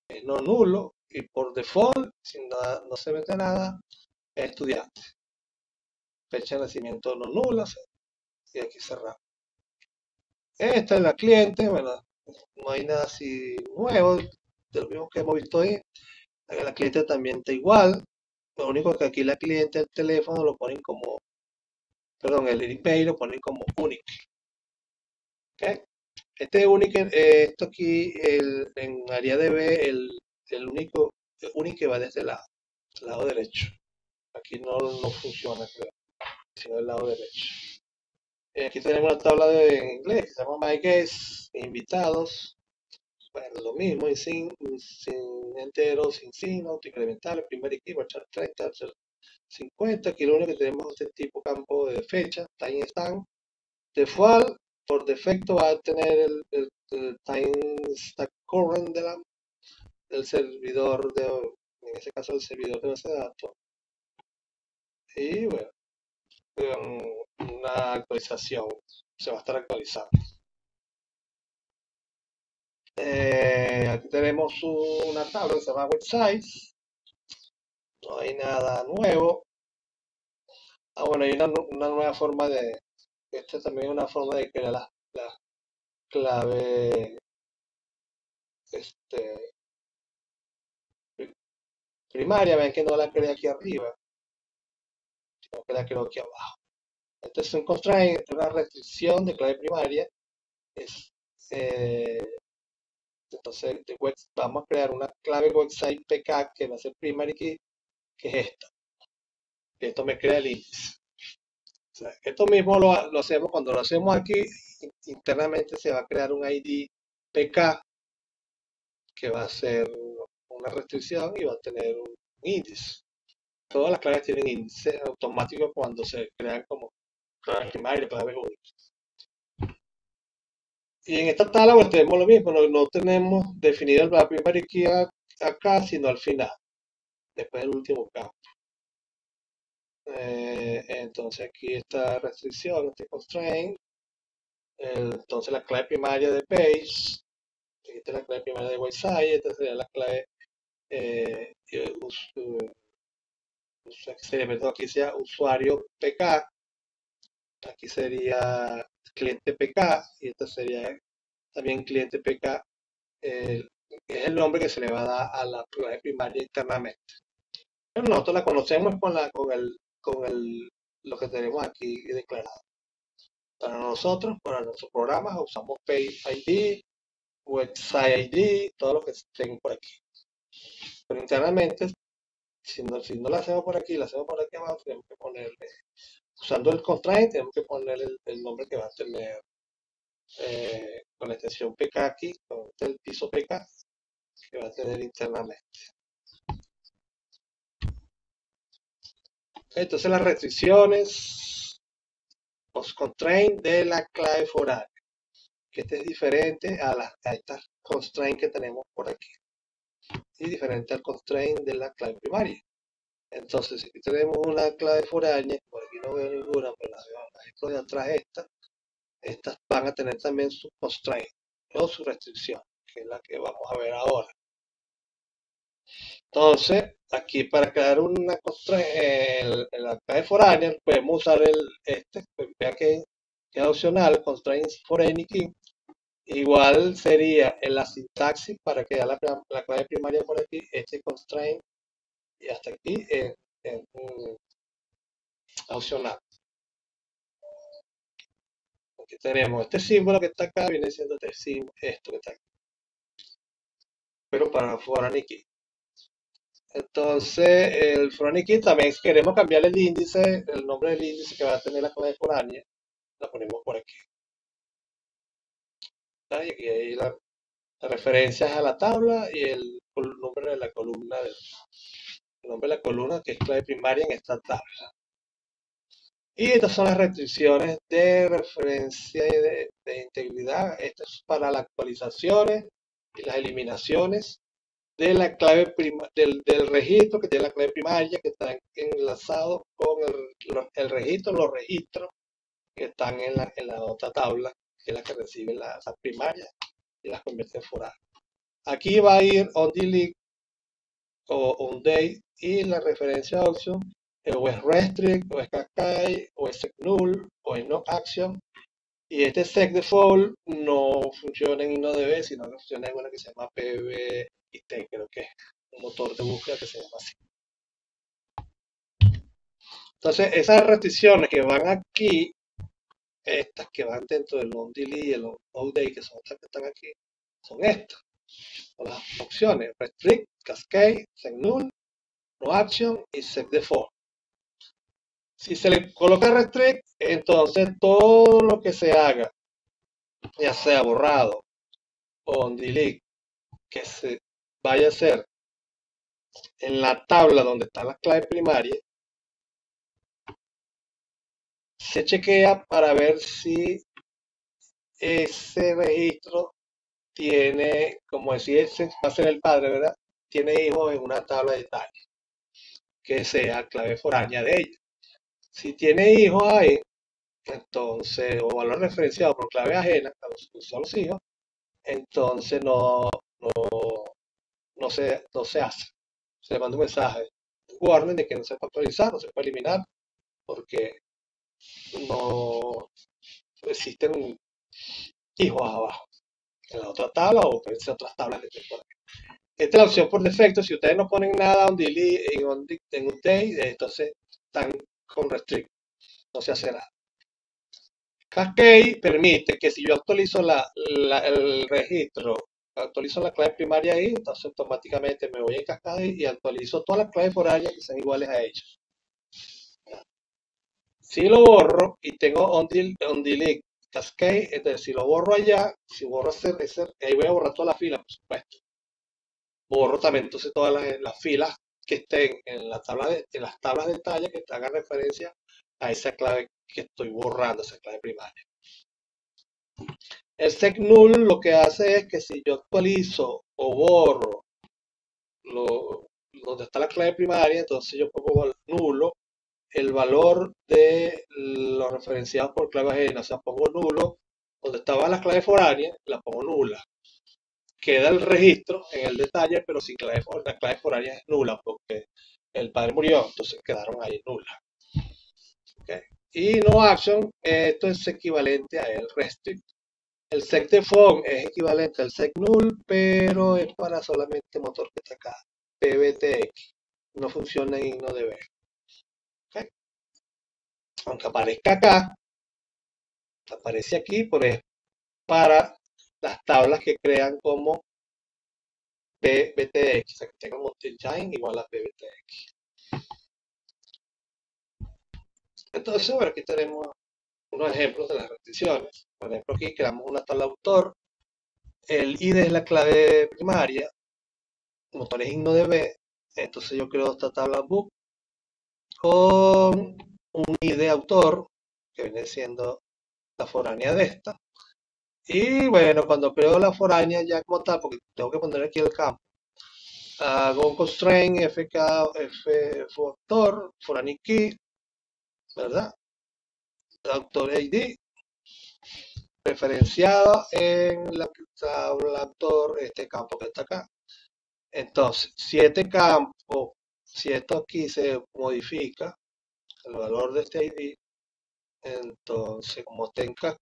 es no nulo, y por default, si no se mete nada, es estudiante. Fecha de nacimiento no nula, y aquí cerramos. Esta es la cliente, bueno, no hay nada así nuevo, de lo mismo que hemos visto ahí. La cliente también está igual, lo único que aquí la cliente, el teléfono lo ponen como, perdón, el email lo ponen como único. ¿Okay? Este único, esto aquí en área de B, el único va de este lado. lado derecho. Aquí no funciona, creo, sino el lado derecho. Aquí tenemos una tabla en inglés que se llama My Guests, invitados. Bueno, lo mismo, sin enteros, sin signos, incrementales, primer equipo, 30, 50. Aquí lo único que tenemos es este tipo campo de fecha, time stamp. Default, por defecto va a tener el time stack current del servidor, en ese caso el servidor de base de datos. Y bueno, una actualización, se va a estar actualizando. Aquí tenemos una tabla que se llama website. No hay nada nuevo. Bueno, hay una nueva forma de. Esta también es una forma de crear la clave primaria. Ven que no la creé aquí arriba, sino que la creo aquí abajo. Este es un constraint, una restricción de clave primaria. Entonces, vamos a crear una clave website PK que va a ser primary key, que es esta. Esto me crea el índice. O sea, esto mismo lo hacemos cuando lo hacemos aquí. Internamente se va a crear un ID PK que va a ser una restricción y va a tener un índice. Todas las claves tienen índices automáticos cuando se crean como claves primarias, claves únicas. Y en esta tabla pues tenemos lo mismo, no tenemos definido el primary key acá, sino al final, después del último campo. Entonces aquí está restricción, este constraint. Entonces la clave primaria de page, esta es la clave primaria de website, esta sería la clave aquí sea usuario PK, aquí sería cliente PK y esta sería también cliente PK. Es el nombre que se le va a dar a la clave primaria internamente. Pero nosotros la conocemos con lo que tenemos aquí declarado. Para nosotros, para nuestros programas, usamos Page ID, Website ID, todo lo que estén por aquí. Pero internamente, si no lo hacemos por aquí, lo hacemos por aquí abajo, tenemos que ponerle, usando el constraint, tenemos que ponerle el nombre que va a tener con la extensión PK aquí, con el piso PK, que va a tener internamente. Entonces las restricciones, los constraints de la clave foránea, que este es diferente a estas constraints que tenemos por aquí y diferente al constraint de la clave primaria. Entonces, si aquí tenemos una clave foránea, por aquí no veo ninguna, pero las veo de atrás estas van a tener también su constraint o su restricción, que es la que vamos a ver ahora. Entonces, aquí para crear una constraint, la clave foránea, podemos usar vea que es opcional, constraint for any key. Igual sería en la sintaxis para crear la clave primaria por aquí, este constraint y hasta aquí es opcional. Aquí tenemos este símbolo que está acá, viene siendo esto que está aquí, pero para foreign key. Entonces, el foreign key también queremos cambiar el índice, el nombre del índice que va a tener la clave foránea, la ponemos por aquí. Y aquí hay las referencias a la tabla y el nombre de la columna, el nombre de la columna que es clave primaria en esta tabla. Y estas son las restricciones de referencia y de integridad. Esto es para las actualizaciones y las eliminaciones de la clave del registro que tiene la clave primaria, que están enlazados con el registro, los registros que están en la otra tabla, que es la que recibe las primarias y las convierte en foráneas. Aquí va a ir on delete o on date y la referencia option o es restrict, o es cascade, o es set null, o es no action. Y este set default no funciona en InnoDB, sino que funciona en una que se llama PBIT, creo que es un motor de búsqueda que se llama así. Entonces, esas restricciones que van aquí, estas que van dentro del on delete y el on date, que son estas que están aquí, son estas. Son las opciones restrict, cascade, set null no action y set default. Si se le coloca restrict, entonces todo lo que se haga, ya sea borrado o on delete, que se vaya a hacer en la tabla donde están las claves primarias, se chequea para ver si ese registro tiene, como decía, ese va a ser el padre, ¿verdad? Tiene hijos en una tabla de detalles, que sea clave foránea de ella. Si tiene hijos ahí, entonces, o valor referenciado por clave ajena a los hijos, entonces no se hace. Se le manda un mensaje, un warning de que no se puede actualizar, no se puede eliminar, porque no existen hijos abajo, en la otra tabla o pueden ser otras tablas de temporada. Esta es la opción por defecto. Si ustedes no ponen nada on delete, en update, entonces están con restrict, no se hace nada. Cascade permite que si yo actualizo el registro, actualizo la clave primaria ahí, entonces automáticamente me voy en Cascade y actualizo todas las claves foráneas que sean iguales a ellos. Si lo borro y tengo on delete Cascade, entonces si lo borro allá, si borro ahí voy a borrar toda la fila, por supuesto. Borro también entonces todas las filas que estén en las tablas de talla que hagan referencia a esa clave que estoy borrando, esa clave primaria. El sec null lo que hace es que si yo actualizo o borro donde está la clave primaria, entonces yo pongo nulo el valor de los referenciados por clave ajena, o sea, pongo nulo donde estaban las claves foráneas, la pongo nula. Queda el registro en el detalle, pero sin la clave foránea es nula, porque el padre murió, entonces quedaron ahí nulas. ¿Okay? Y no action, esto es equivalente a el restrict. El sec default es equivalente al sec null, pero es para solamente motor que está acá, PBTX. No funciona en InnoDB. ¿Okay? Aunque aparezca acá, aparece aquí, pero es para las tablas que crean como PBTX, o sea que tenga un multi-chain igual a PBTX. Entonces, bueno, aquí tenemos unos ejemplos de las restricciones. Por ejemplo, aquí creamos una tabla autor, el ID es la clave primaria, motor es InnoDB, entonces yo creo esta tabla book con un ID autor, que viene siendo la foránea de esta. Y bueno, cuando creo la foránea ya como tal, porque tengo que poner aquí el campo, hago un constraint fk, autor, foránea key, ¿verdad? Autor ID, referenciado en la tabla autor, este campo que está acá. Entonces, si este campo, si esto aquí se modifica, el valor de este ID, entonces como tenga,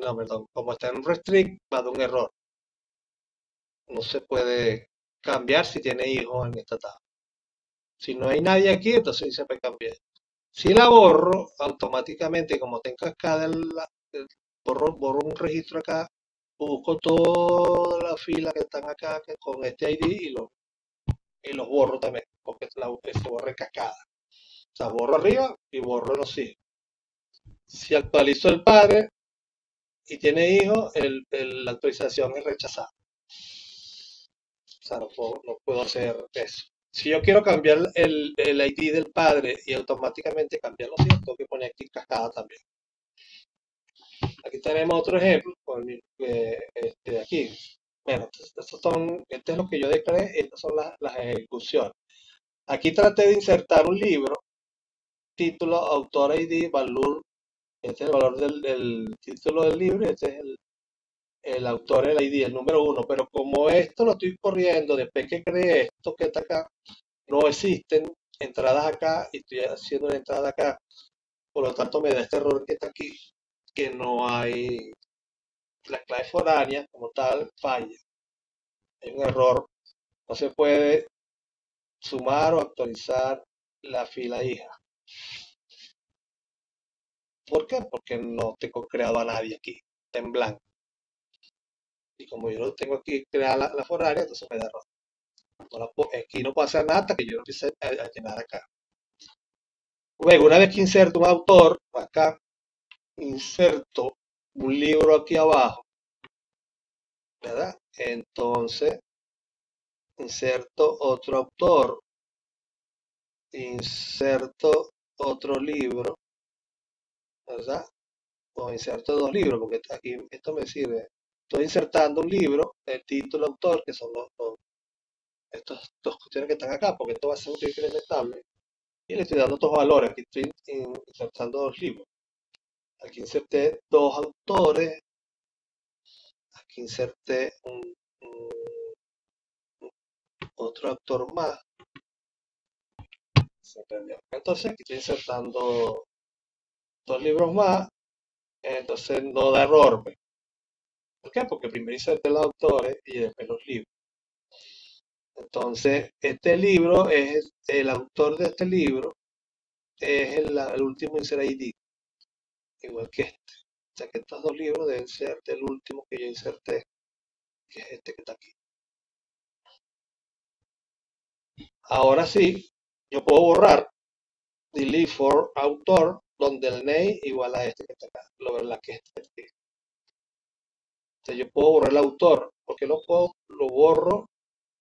no, perdón, como está en restrict, va a dar un error. No se puede cambiar si tiene hijos en esta tabla. Si no hay nadie aquí, entonces sí se puede cambiar. Si la borro, automáticamente, como tengo cascada, borro un registro acá, busco todas las filas que están acá con este ID y los borro también, porque se borra cascada. O sea, borro arriba y borro los hijos. Si actualizo el padre y tiene hijos, la actualización es rechazada. O sea, no puedo hacer eso. Si yo quiero cambiar el ID del padre y automáticamente cambiar los hijos, tengo que poner aquí cascada también. Aquí tenemos otro ejemplo, aquí. Bueno, este es lo que yo declaré, estas son las ejecuciones. Aquí traté de insertar un libro, título, autor ID, valor, este es el valor del título del libro, este es el autor, el ID, el número 1, pero como esto lo estoy corriendo después que creé esto que está acá, no existen entradas acá y estoy haciendo una entrada acá, por lo tanto me da este error que está aquí, que no hay la clave foránea como tal, falla. Hay un error, no se puede sumar o actualizar la fila hija. ¿Por qué? Porque no tengo creado a nadie aquí, está en blanco. Y como yo no tengo aquí creada la foránea, entonces me da error. Aquí no puedo hacer nada hasta que yo no empiece a llenar acá. Luego, una vez que inserto un autor, acá inserto un libro aquí abajo, ¿verdad? Entonces, inserto otro autor, inserto otro libro, ¿verdad? O inserto dos libros, porque aquí esto me sirve. Estoy insertando un libro, el título, autor, que son estos dos cuestiones que están acá, porque esto va a ser un incrementable. Y le estoy dando otros valores. Aquí estoy insertando dos libros. Aquí inserté dos autores. Aquí inserté otro autor más. ¿Se entendió? Entonces aquí estoy insertando dos libros más. Entonces no da error. ¿Pues? ¿Por qué? Porque primero inserté los autores y después los libros. Entonces, este libro es el autor de este libro, es el último insert ID, igual que este. O sea que estos dos libros deben ser del último que yo inserté, que es este que está aquí. Ahora sí, yo puedo borrar delete for autor, donde el name igual a este que está acá, la que este que está aquí. Entonces yo puedo borrar el autor, porque lo borro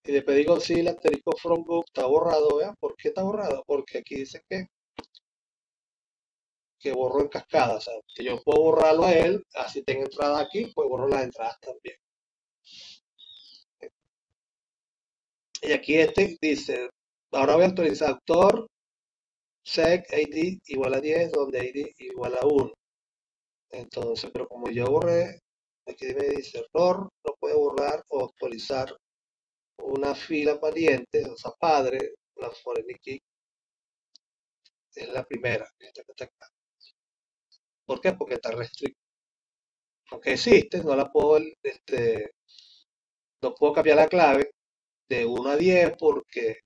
y después digo sí, el asterisco from book está borrado, ¿vean? ¿Por qué está borrado? Porque aquí dice que borro en cascada, o sea, que yo puedo borrarlo a él, así tengo entradas aquí, pues borro las entradas también. Y aquí este dice, ahora voy a actualizar autor, sec id igual a 10, donde id igual a 1. Entonces, pero como yo borré, aquí me dice error, no puede borrar o actualizar una fila pariente, o sea, padre, la foreign key es la primera, esta que está acá. ¿Por qué? Porque está restricta. Aunque existe, no la puedo, no puedo cambiar la clave de 1 a 10 porque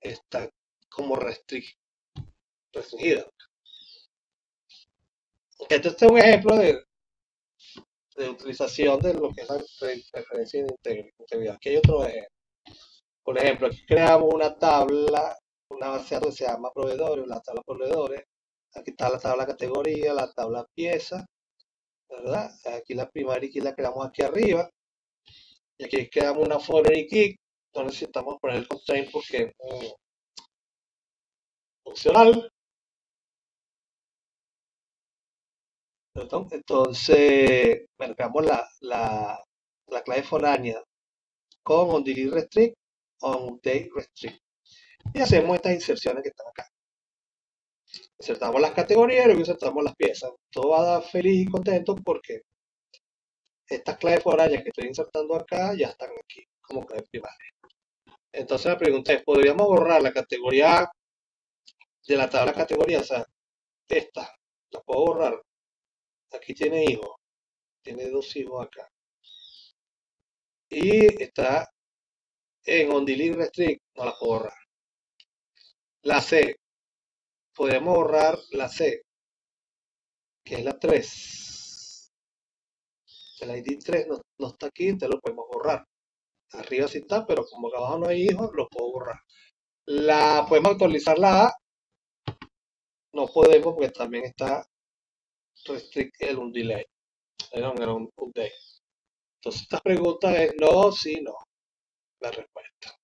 está como restringida. Este es un ejemplo de utilización de lo que es la referencia de integridad. Aquí hay otro ejemplo. Por ejemplo, aquí creamos una tabla, una base de datos que se llama proveedores, la tabla proveedores. Aquí está la tabla categoría, la tabla pieza, ¿verdad? Aquí la primaria key la creamos aquí arriba. Y aquí creamos una foreign key. No necesitamos poner el constraint porque es funcional. Entonces, marcamos la clave foránea con onDelete restrict, onDate restrict. Y hacemos estas inserciones que están acá. Insertamos las categorías y luego insertamos las piezas. Todo va a dar feliz y contento porque estas claves foráneas que estoy insertando acá ya están aquí como clave primaria. Entonces la pregunta es, ¿podríamos borrar la categoría A de la tabla categoría? O sea, esta, la puedo borrar. Aquí tiene hijos, tiene dos hijos acá. Y está en onDelete restrict, no la puedo borrar. La C, podemos borrar la C, que es la 3. El ID 3 no está aquí, entonces lo podemos borrar. Arriba sí está, pero como acá abajo no hay hijos, lo puedo borrar. La podemos actualizar la A, no podemos porque también está restricted un delay. Era un update. Entonces esta pregunta es no, sí, no. La respuesta.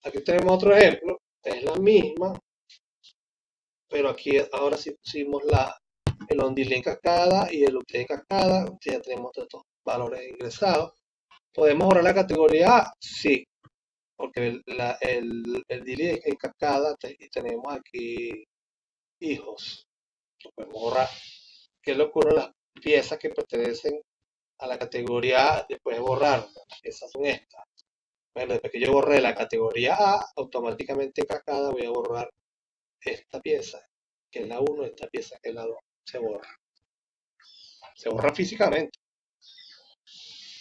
Aquí tenemos otro ejemplo, es la misma, pero aquí ahora sí pusimos el onDelete en cascada y el update en cascada. Ya tenemos todos estos valores ingresados. ¿Podemos borrar la categoría A? Sí, porque el delete es en cascada y tenemos aquí hijos. Lo podemos borrar. ¿Qué es lo que ocurre? Las piezas que pertenecen a la categoría A, después de borrar. Esas son estas. Bueno, después que yo borré la categoría A, automáticamente en cascada voy a borrar esta pieza, que es la 1, esta pieza, que es la 2. Se borra. Se borra físicamente,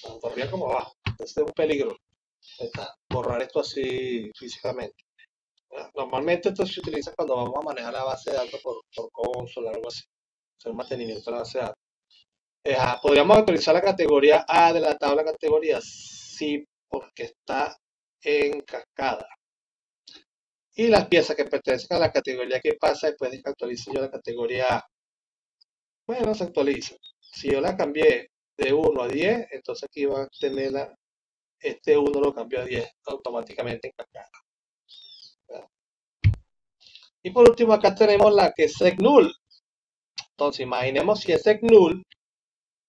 tanto arriba como abajo. Este es un peligro, borrar esto así físicamente. Normalmente esto se utiliza cuando vamos a manejar la base de datos por console o algo así. Hacer mantenimiento de la base de datos. ¿Podríamos actualizar la categoría A de la tabla categoría? Sí, porque está en cascada. Y las piezas que pertenecen a la categoría que pasa después de que actualice yo la categoría A. Bueno, se actualiza. Si yo la cambié de 1 a 10, entonces aquí va a tener este 1 lo cambió a 10 automáticamente en cascada. ¿Verdad? Y por último acá tenemos la que es set null. Entonces imaginemos si es set null,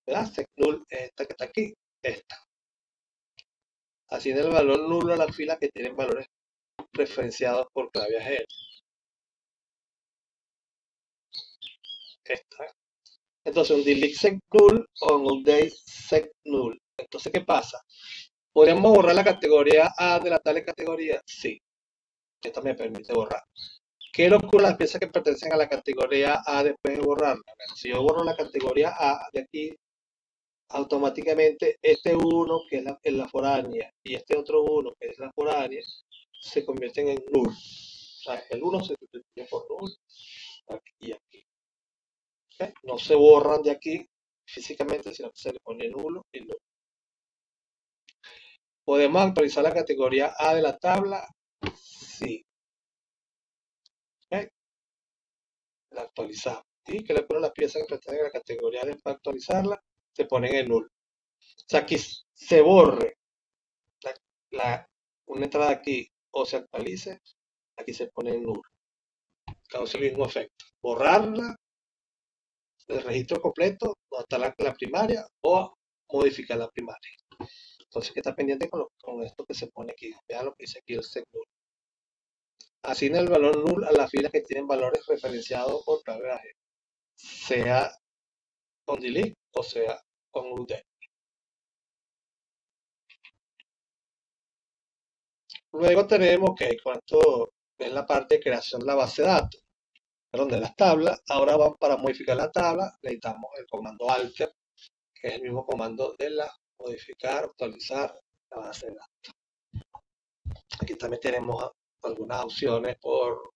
¿verdad? Set null es esta que está aquí, esta. Así en el valor nulo a la fila que tienen valores referenciados por clave ajena. Esta. Entonces un delete set null o un update set null. Entonces, ¿qué pasa? ¿Podríamos borrar la categoría A de la tal categoría? Sí. Esto me permite borrar. ¿Qué ocurre las piezas que pertenecen a la categoría A después de borrarla? Bueno, si yo borro la categoría A de aquí, automáticamente este 1 que es la foránea y este otro 1 que es la foránea se convierten en null. O sea, el 1 se sustituye por null aquí y aquí. ¿Okay? No se borran de aquí físicamente, sino que se le pone nulo y null. ¿Podemos actualizar la categoría A de la tabla? Sí. ¿Okay? La actualizamos. ¿Y que le ponen las piezas que pertenecen a la categoría A para actualizarla? Se ponen en null. O sea, aquí se borre una entrada aquí o se actualice, aquí se pone en null. Causa el mismo efecto. Borrarla del registro completo, donde está la primaria, o modificar la primaria. Entonces, que está pendiente con esto que se pone aquí. Vean lo que dice aquí el set null. Asigna el valor null a las filas que tienen valores referenciados por clave ajena, sea con delete o sea con update. Luego tenemos que con esto es la parte de creación de la base de datos, perdón, de las tablas. Ahora para modificar la tabla necesitamos el comando alter, que es el mismo comando de la modificar, actualizar la base de datos. Aquí también tenemos algunas opciones por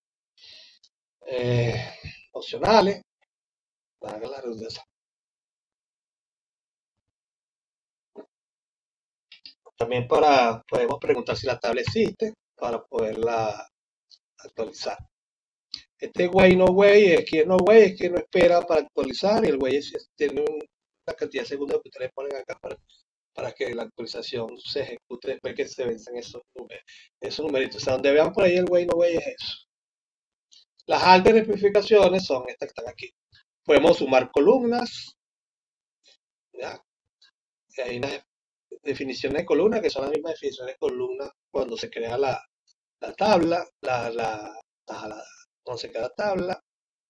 opcionales, para la redundancia. También podemos preguntar si la tabla existe para poderla actualizar. Este way no way es que no espera para actualizar, y el way tiene una cantidad de segundos que ustedes ponen acá para que la actualización se ejecute después que se vencen esos numeritos. O sea, donde vean por ahí el way no way es eso. Las altas especificaciones son estas que están aquí. Podemos sumar columnas. ¿Ya? Hay unas definiciones de columna que son las mismas definiciones de columna cuando se crea la tabla, cuando se crea la tabla.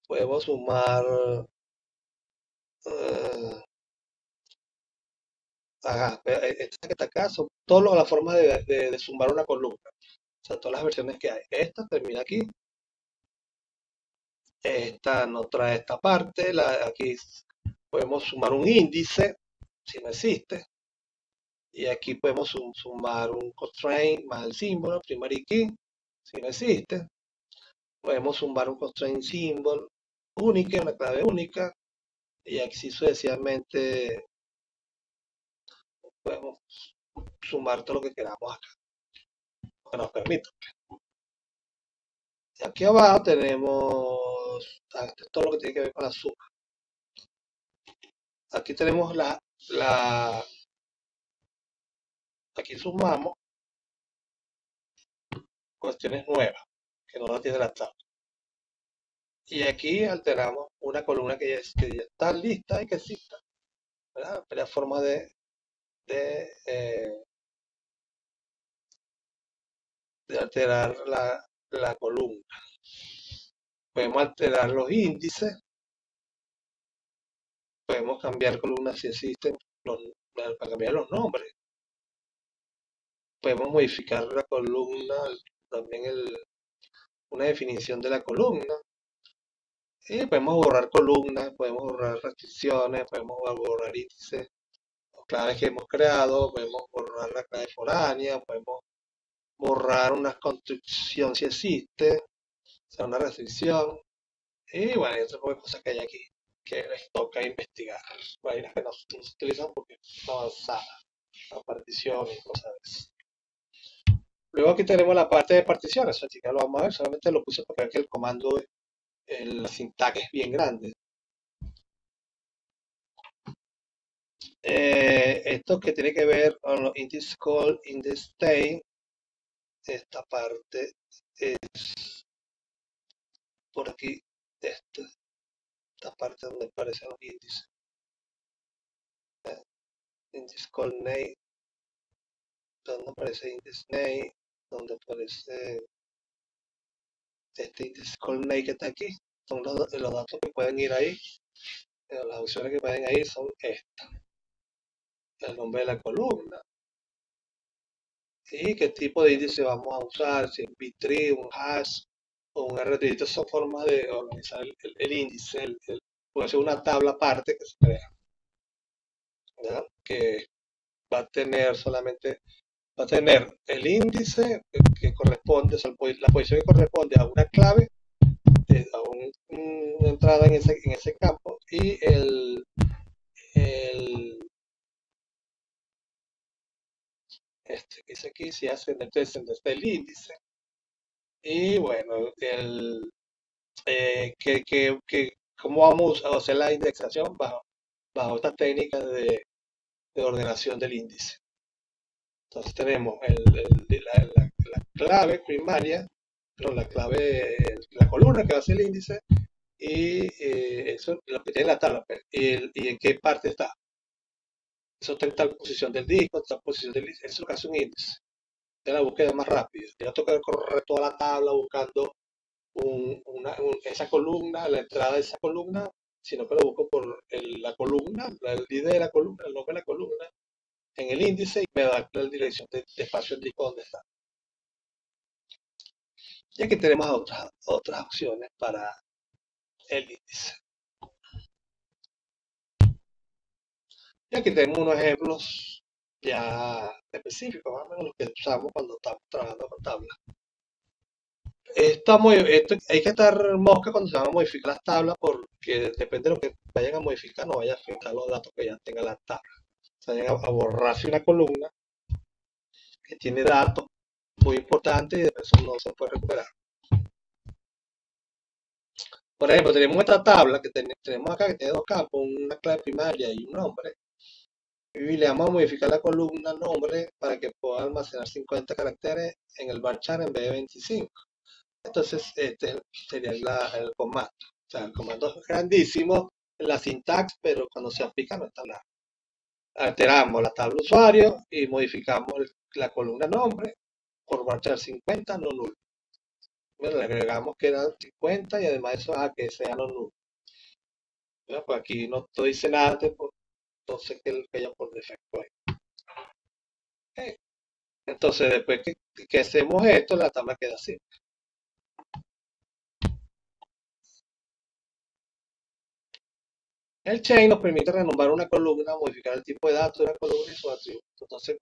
Podemos sumar esta que está acá son todas las formas de sumar una columna. O sea, todas las versiones que hay. Esta termina aquí. Esta no trae esta parte. Aquí podemos sumar un índice, si no existe. Y aquí podemos sumar un constraint más el símbolo, primary key, si no existe. Podemos sumar un constraint symbol única, una clave única. Y así sucesivamente podemos sumar todo lo que queramos acá, que nos permita. Y aquí abajo tenemos todo lo que tiene que ver con la suma. Aquí tenemos aquí sumamos cuestiones nuevas, que no la tiene la tabla. Y aquí alteramos una columna que ya está lista y que exista, ¿verdad? La forma de alterar la columna. Podemos alterar los índices, podemos cambiar columnas si existen, para cambiar los nombres. Podemos modificar la columna, también una definición de la columna. Y podemos borrar columnas, podemos borrar restricciones, podemos borrar índices o claves que hemos creado, podemos borrar la clave foránea, podemos borrar una construcción si existe, o sea, una restricción. Y bueno, hay otras cosas que hay aquí que les toca investigar. Hay las que no se utilizan porque son avanzadas, la partición y cosas de eso. Luego aquí tenemos la parte de particiones, así que ya lo vamos a ver, solamente lo puse para que el comando, la sintaxis es bien grande. Esto que tiene que ver con los index call, index state, esta parte es por aquí, esta parte donde aparecen los índices. Index call name, donde aparece index name, donde aparece este index call name que está aquí, son los datos que pueden ir ahí, las opciones que pueden ir son estas, el nombre de la columna, y qué tipo de índice vamos a usar, si es B-tree, un hash o un RT. Estas son formas de organizar el índice, puede ser una tabla aparte que se crea, ¿verdad? Que va a tener solamente, va a tener el índice que corresponde, o sea, la posición que corresponde a una clave, a una entrada en ese campo, y que dice aquí, si hacen entonces desde el índice, y bueno, cómo vamos a hacer la indexación bajo esta técnica de ordenación del índice. Entonces tenemos la clave primaria, pero la clave, la columna que va a ser el índice, y eso lo que tiene la tabla, pues, y en qué parte está. Eso está en tal posición del disco, tal posición del índice. Eso es lo que hace un índice. Es la búsqueda más rápida. Yo no tengo que correr toda la tabla buscando esa columna, la entrada de esa columna, sino que lo busco por la columna, el ID de la columna, el nombre de la columna, en el índice, y me da la dirección de espacio en disco donde está. Y aquí tenemos otras opciones para el índice. Y aquí tenemos unos ejemplos ya específicos, más o menos los que usamos cuando estamos trabajando con tablas. Hay que estar mosca cuando se van a modificar las tablas, porque depende de lo que vayan a modificar, no vaya a afectar los datos que ya tenga la tabla. O sea, vayan a borrarse una columna que tiene datos muy importantes y después eso no se puede recuperar. Por ejemplo, tenemos esta tabla que tenemos acá, que tiene dos campos, una clave primaria y un nombre. Y le vamos a modificar la columna nombre para que pueda almacenar 50 caracteres en el varchar en vez de 25. Entonces, este sería el comando. O sea, el comando es grandísimo en la sintaxis, pero cuando se aplica no está nada. Alteramos la tabla usuario y modificamos la columna nombre por varchar 50 no null. Bueno, le agregamos que eran 50 y además eso a que sea no null. Bueno, pues aquí no dice nada, entonces que ya por defecto ahí. Entonces, después que hacemos esto, la tabla queda así. El chain nos permite renombrar una columna, modificar el tipo de datos de la columna y sus atributos. Entonces,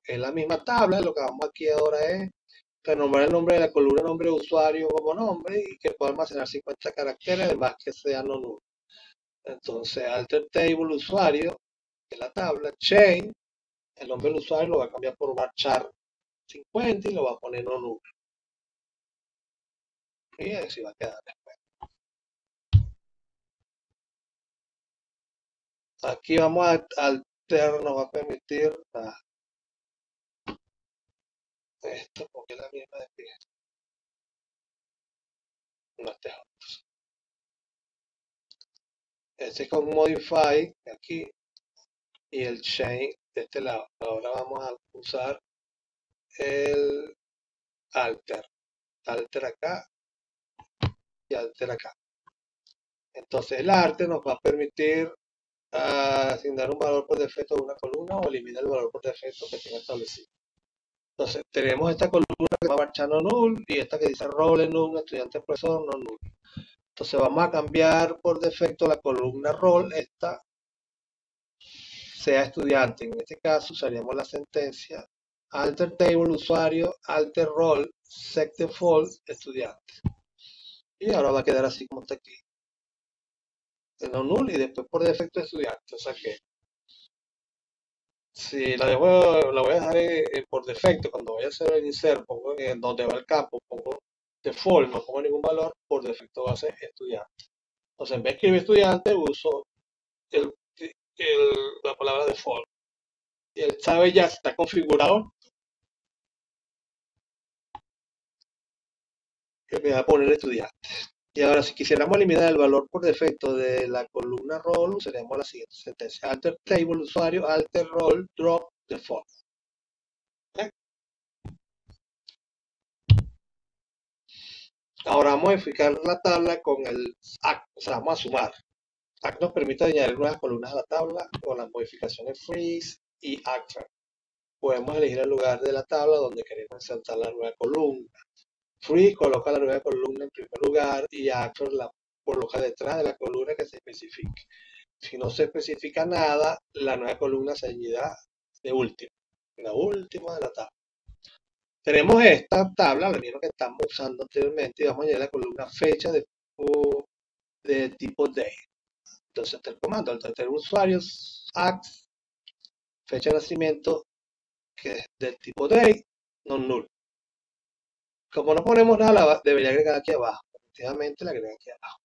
en la misma tabla, lo que vamos aquí ahora es renombrar el nombre de la columna, nombre de usuario como nombre, y que pueda almacenar 50 caracteres, además que sea no null. Entonces, alter table usuario, en la tabla, chain, el nombre del usuario lo va a cambiar por varchar 50 y lo va a poner no null. Y así va a quedar después. Aquí vamos a alter, nos va a permitir esto, porque es la misma de pie. No, este es con modify aquí y el chain de este lado. Ahora vamos a usar el alter. Alter acá y alter acá. Entonces el alter nos va a permitir asignar un valor por defecto de una columna o eliminar el valor por defecto que tenga establecido. Entonces tenemos esta columna que va a marchar no null y esta que dice role null, estudiante profesor no null. Entonces vamos a cambiar por defecto la columna role, esta sea estudiante. En este caso usaríamos la sentencia alter table usuario, alter role, set default estudiante. Y ahora va a quedar así como está aquí. En no null y después por defecto estudiante. O sea que Si la voy a dejar por defecto, cuando voy a hacer el insert, pongo en donde va el campo, pongo default, no pongo ningún valor, por defecto va a ser estudiante. Entonces, en vez de escribir estudiante, uso el, la palabra default. Y él sabe ya si está configurado que me va a poner estudiante. Y ahora, si quisiéramos eliminar el valor por defecto de la columna role, usaríamos la siguiente sentencia: alter table usuario, alter role, drop default. ¿Eh? Ahora vamos a modificar la tabla con el act, o sea, vamos a sumar. Act nos permite añadir nuevas columnas a la tabla con las modificaciones freeze y actor. Podemos elegir el lugar de la tabla donde queremos insertar la nueva columna. Free coloca la nueva columna en primer lugar y actor la coloca detrás de la columna que se especifique. Si no se especifica nada, la nueva columna se añadirá de último, la última de la tabla. Tenemos esta tabla, la misma que estamos usando anteriormente, y vamos a añadir la columna fecha de tipo day. Entonces está el comando, al tener usuarios, act, fecha de nacimiento, que es del tipo day, no null. Como no ponemos nada, debería agregar aquí abajo. Efectivamente la agrega aquí abajo.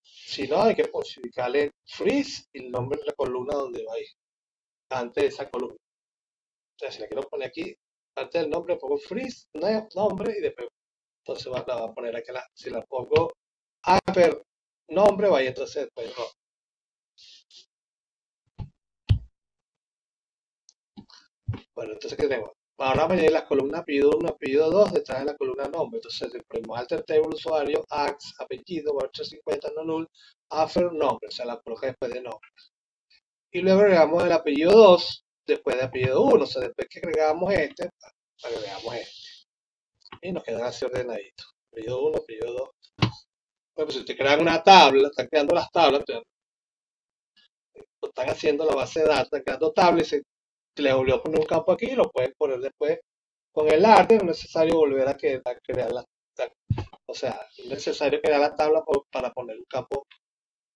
Si no, hay que especificarle freeze y el nombre de la columna donde va a ir, antes de esa columna. Entonces, si la quiero poner aquí, antes del nombre pongo freeze, nombre, y después entonces la va a poner aquí. Si la pongo upper nombre, vaya entonces después no. Bueno, entonces, ¿qué tenemos? Ahora vamos a añadir las columnas apellido 1, apellido 2 detrás de la columna nombre. Entonces, le ponemos alter table usuario, ax, apellido, 850, no null, after nombre, o sea, la coloca después de nombre. Y luego agregamos el apellido 2 después de apellido 1, o sea, después que agregamos este, agregamos este. Y nos quedan así ordenaditos. Apellido 1, apellido 2. Bueno, pues si ustedes crean una tabla, están creando las tablas, están haciendo la base de datos, están creando tablas, se les volvió a poner un campo aquí y lo pueden poner después con el arte. No es necesario volver a crear o sea, no es necesario crear la tabla para poner un campo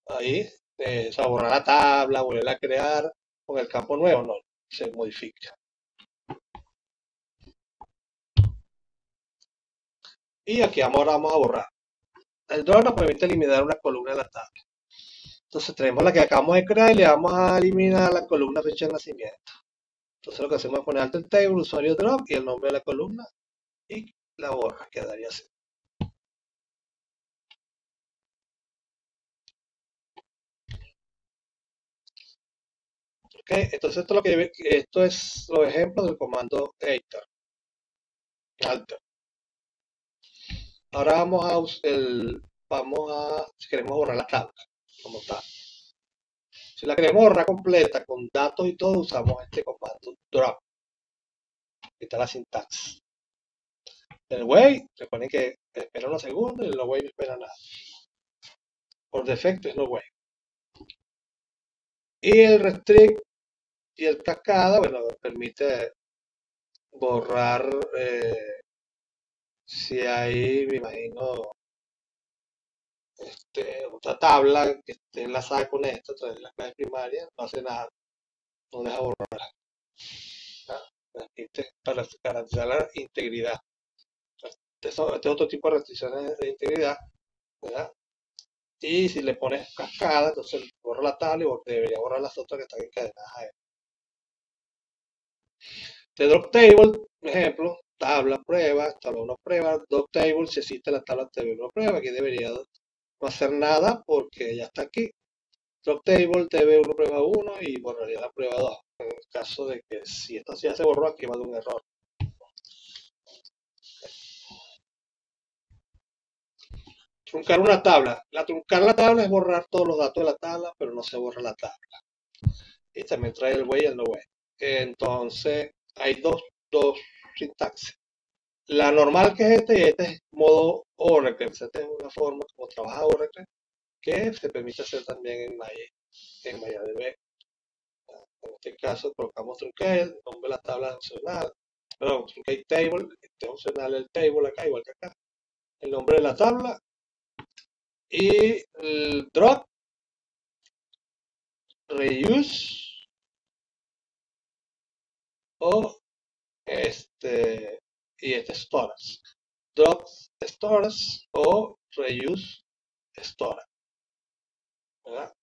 ahí, o sea, borrar la tabla, volverla a crear con el campo nuevo, no, se modifica. Y aquí ahora vamos a borrar. El drop nos permite eliminar una columna de la tabla. Entonces tenemos la que acabamos de crear y le vamos a eliminar la columna fecha de nacimiento. Entonces lo que hacemos es poner alter table, usuario drop y el nombre de la columna y la borra, quedaría así. Okay, entonces esto es los ejemplos del comando alter. Ahora si queremos borrar la tabla como tal. Si la queremos borrar completa con datos y todo, usamos este comando drop. Aquí está la sintaxis. El wait, recuerden que espera unos segundos y el no wait no espera nada. Por defecto es no wait. Y el restrict y el cascada, bueno, permite borrar si hay, me imagino, otra tabla que esté enlazada con esta, a través de la clave primaria, no hace nada, no deja borrar. Para garantizar la integridad. Este es otro tipo de restricciones de integridad, ¿verdad? Y si le pones cascada, entonces borra la tabla y debería borrar las otras que están encadenadas a él. De drop table, por ejemplo, tabla prueba, tabla 1 prueba, drop table, si existe la tabla table 1 prueba, aquí debería no hacer nada porque ya está aquí. Drop table, tb1 prueba 1 y borraría la prueba 2. En el caso de que si esta ya se borró, aquí va de un error. Truncar una tabla. Truncar la tabla es borrar todos los datos de la tabla, pero no se borra la tabla. Y también trae el way y el no way. Entonces, hay dos sintaxis. La normal que es y este es modo Oracle. Esta es una forma como trabaja Oracle, que se permite hacer también en MariaDB. En este caso colocamos truncate, el nombre de la tabla opcional, perdón, truncate table, este es opcional el table acá, igual que acá, el nombre de la tabla y el drop, reuse y este storage. Drop storage o reuse storage, ¿verdad?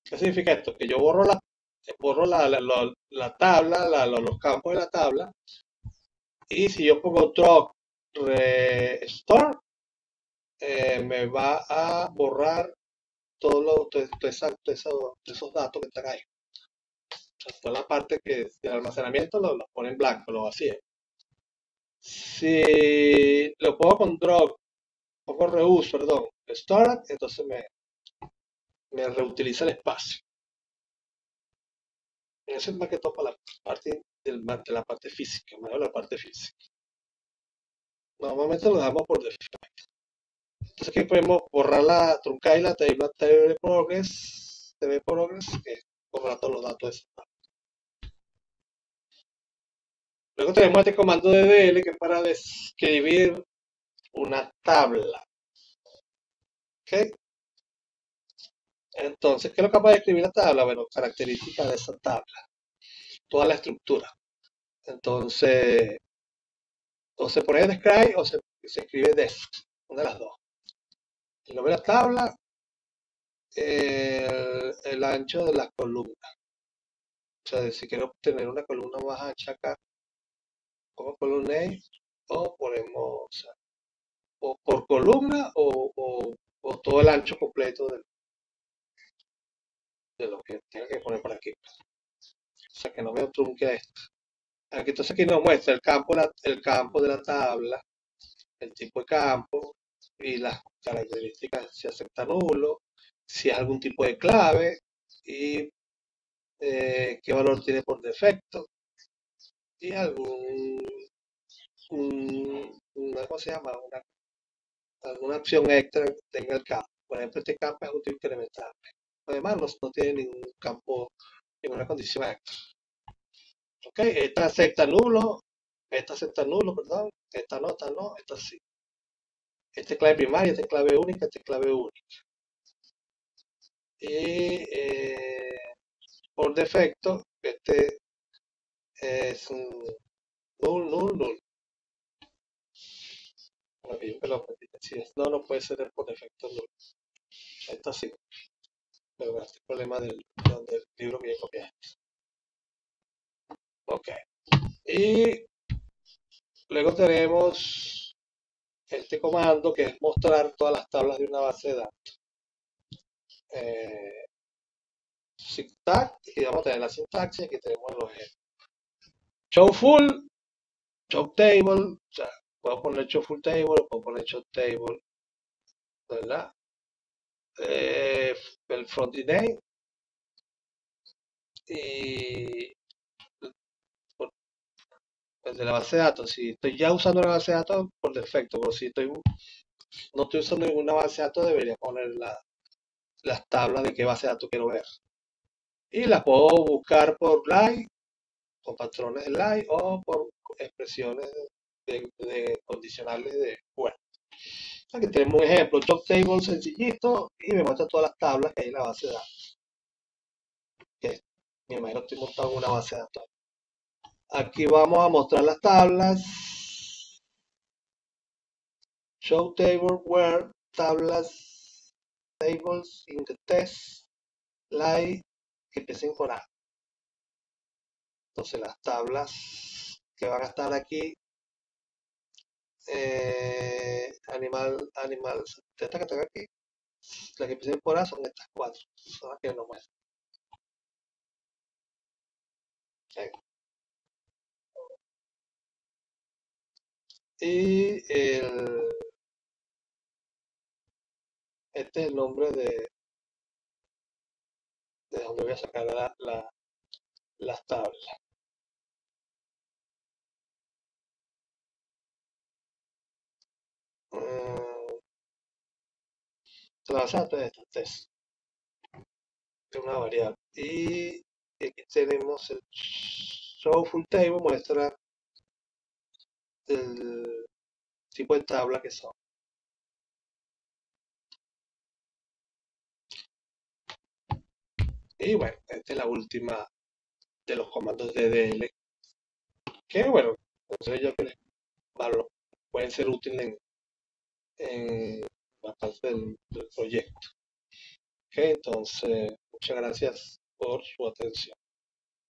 ¿Qué significa esto? Que yo borro la tabla, los campos de la tabla, y si yo pongo drop restore, me va a borrar esos datos que están ahí. O sea, toda la parte que del almacenamiento lo pone en blanco, lo vacía. Si lo pongo con drop, pongo reuse, perdón, storage, entonces me reutiliza el espacio. Eso es más que todo para la parte de la parte física, más de la parte física. Normalmente lo dejamos por defecto. Entonces aquí podemos borrar truncar la table progress, TV progress, que borra todos los datos de esa tabla. Luego tenemos este comando de DL que es para describir una tabla. ¿Ok? Entonces, ¿qué es lo capaz de escribir la tabla? Bueno, características de esa tabla, toda la estructura. Entonces, o se pone describe o se escribe desc, una de las dos. El nombre de la tabla, el ancho de la columna. O sea, si quiero tener una columna más ancha acá, como columna o ponemos, o sea, o por columna o todo el ancho completo de lo que tenga que poner por aquí. O sea, que no me trunque esto. Aquí, entonces aquí nos muestra el campo de la tabla, el tipo de campo y las características, si acepta nulo, si es algún tipo de clave y qué valor tiene por defecto y ¿cómo se llama? Alguna opción extra que tenga el campo. Por ejemplo, este campo es útil incrementable. Además, no tiene ningún campo, ninguna condición extra. Ok, esta acepta nulo, perdón, esta no, esta sí. Esta es clave primaria, esta es clave única, esta es clave única. Y por defecto, este es un null. Si es no puede ser por defecto null. Esta sí, pero este problema del libro que ya copiaste. Ok. Y luego tenemos este comando que es mostrar todas las tablas de una base de datos. Syntax, y vamos a tener la sintaxis, aquí tenemos los ejemplos. Show full, show table, o sea, puedo poner show full table, puedo poner show table, ¿verdad? El front name y el de la base de datos. Si estoy ya usando la base de datos, por defecto, pero si no estoy usando ninguna base de datos, debería poner las tablas de qué base de datos quiero ver. Y las puedo buscar por line, con patrones de line o por expresiones de condicionales de web. Aquí tenemos un ejemplo, top table sencillito y me muestra todas las tablas que hay en la base de datos. Que me imagino que estoy montando una base de datos. Aquí vamos a mostrar las tablas. Show table where tablas tables in the test line que empiecen por A. Entonces las tablas que van a estar aquí, estas que están aquí, las que empiecen por A son estas cuatro, son las que nos muestran. Okay. Y este es el nombre de donde voy a sacar las tablas. Se la base de datos de estas test. Es una variable. Y aquí tenemos el show full table, muestra el tipo de tabla que son. Y bueno, esta es la última de los comandos de DL. Que bueno, entonces yo pueden ser útiles en la parte del proyecto. Ok, entonces, muchas gracias por su atención.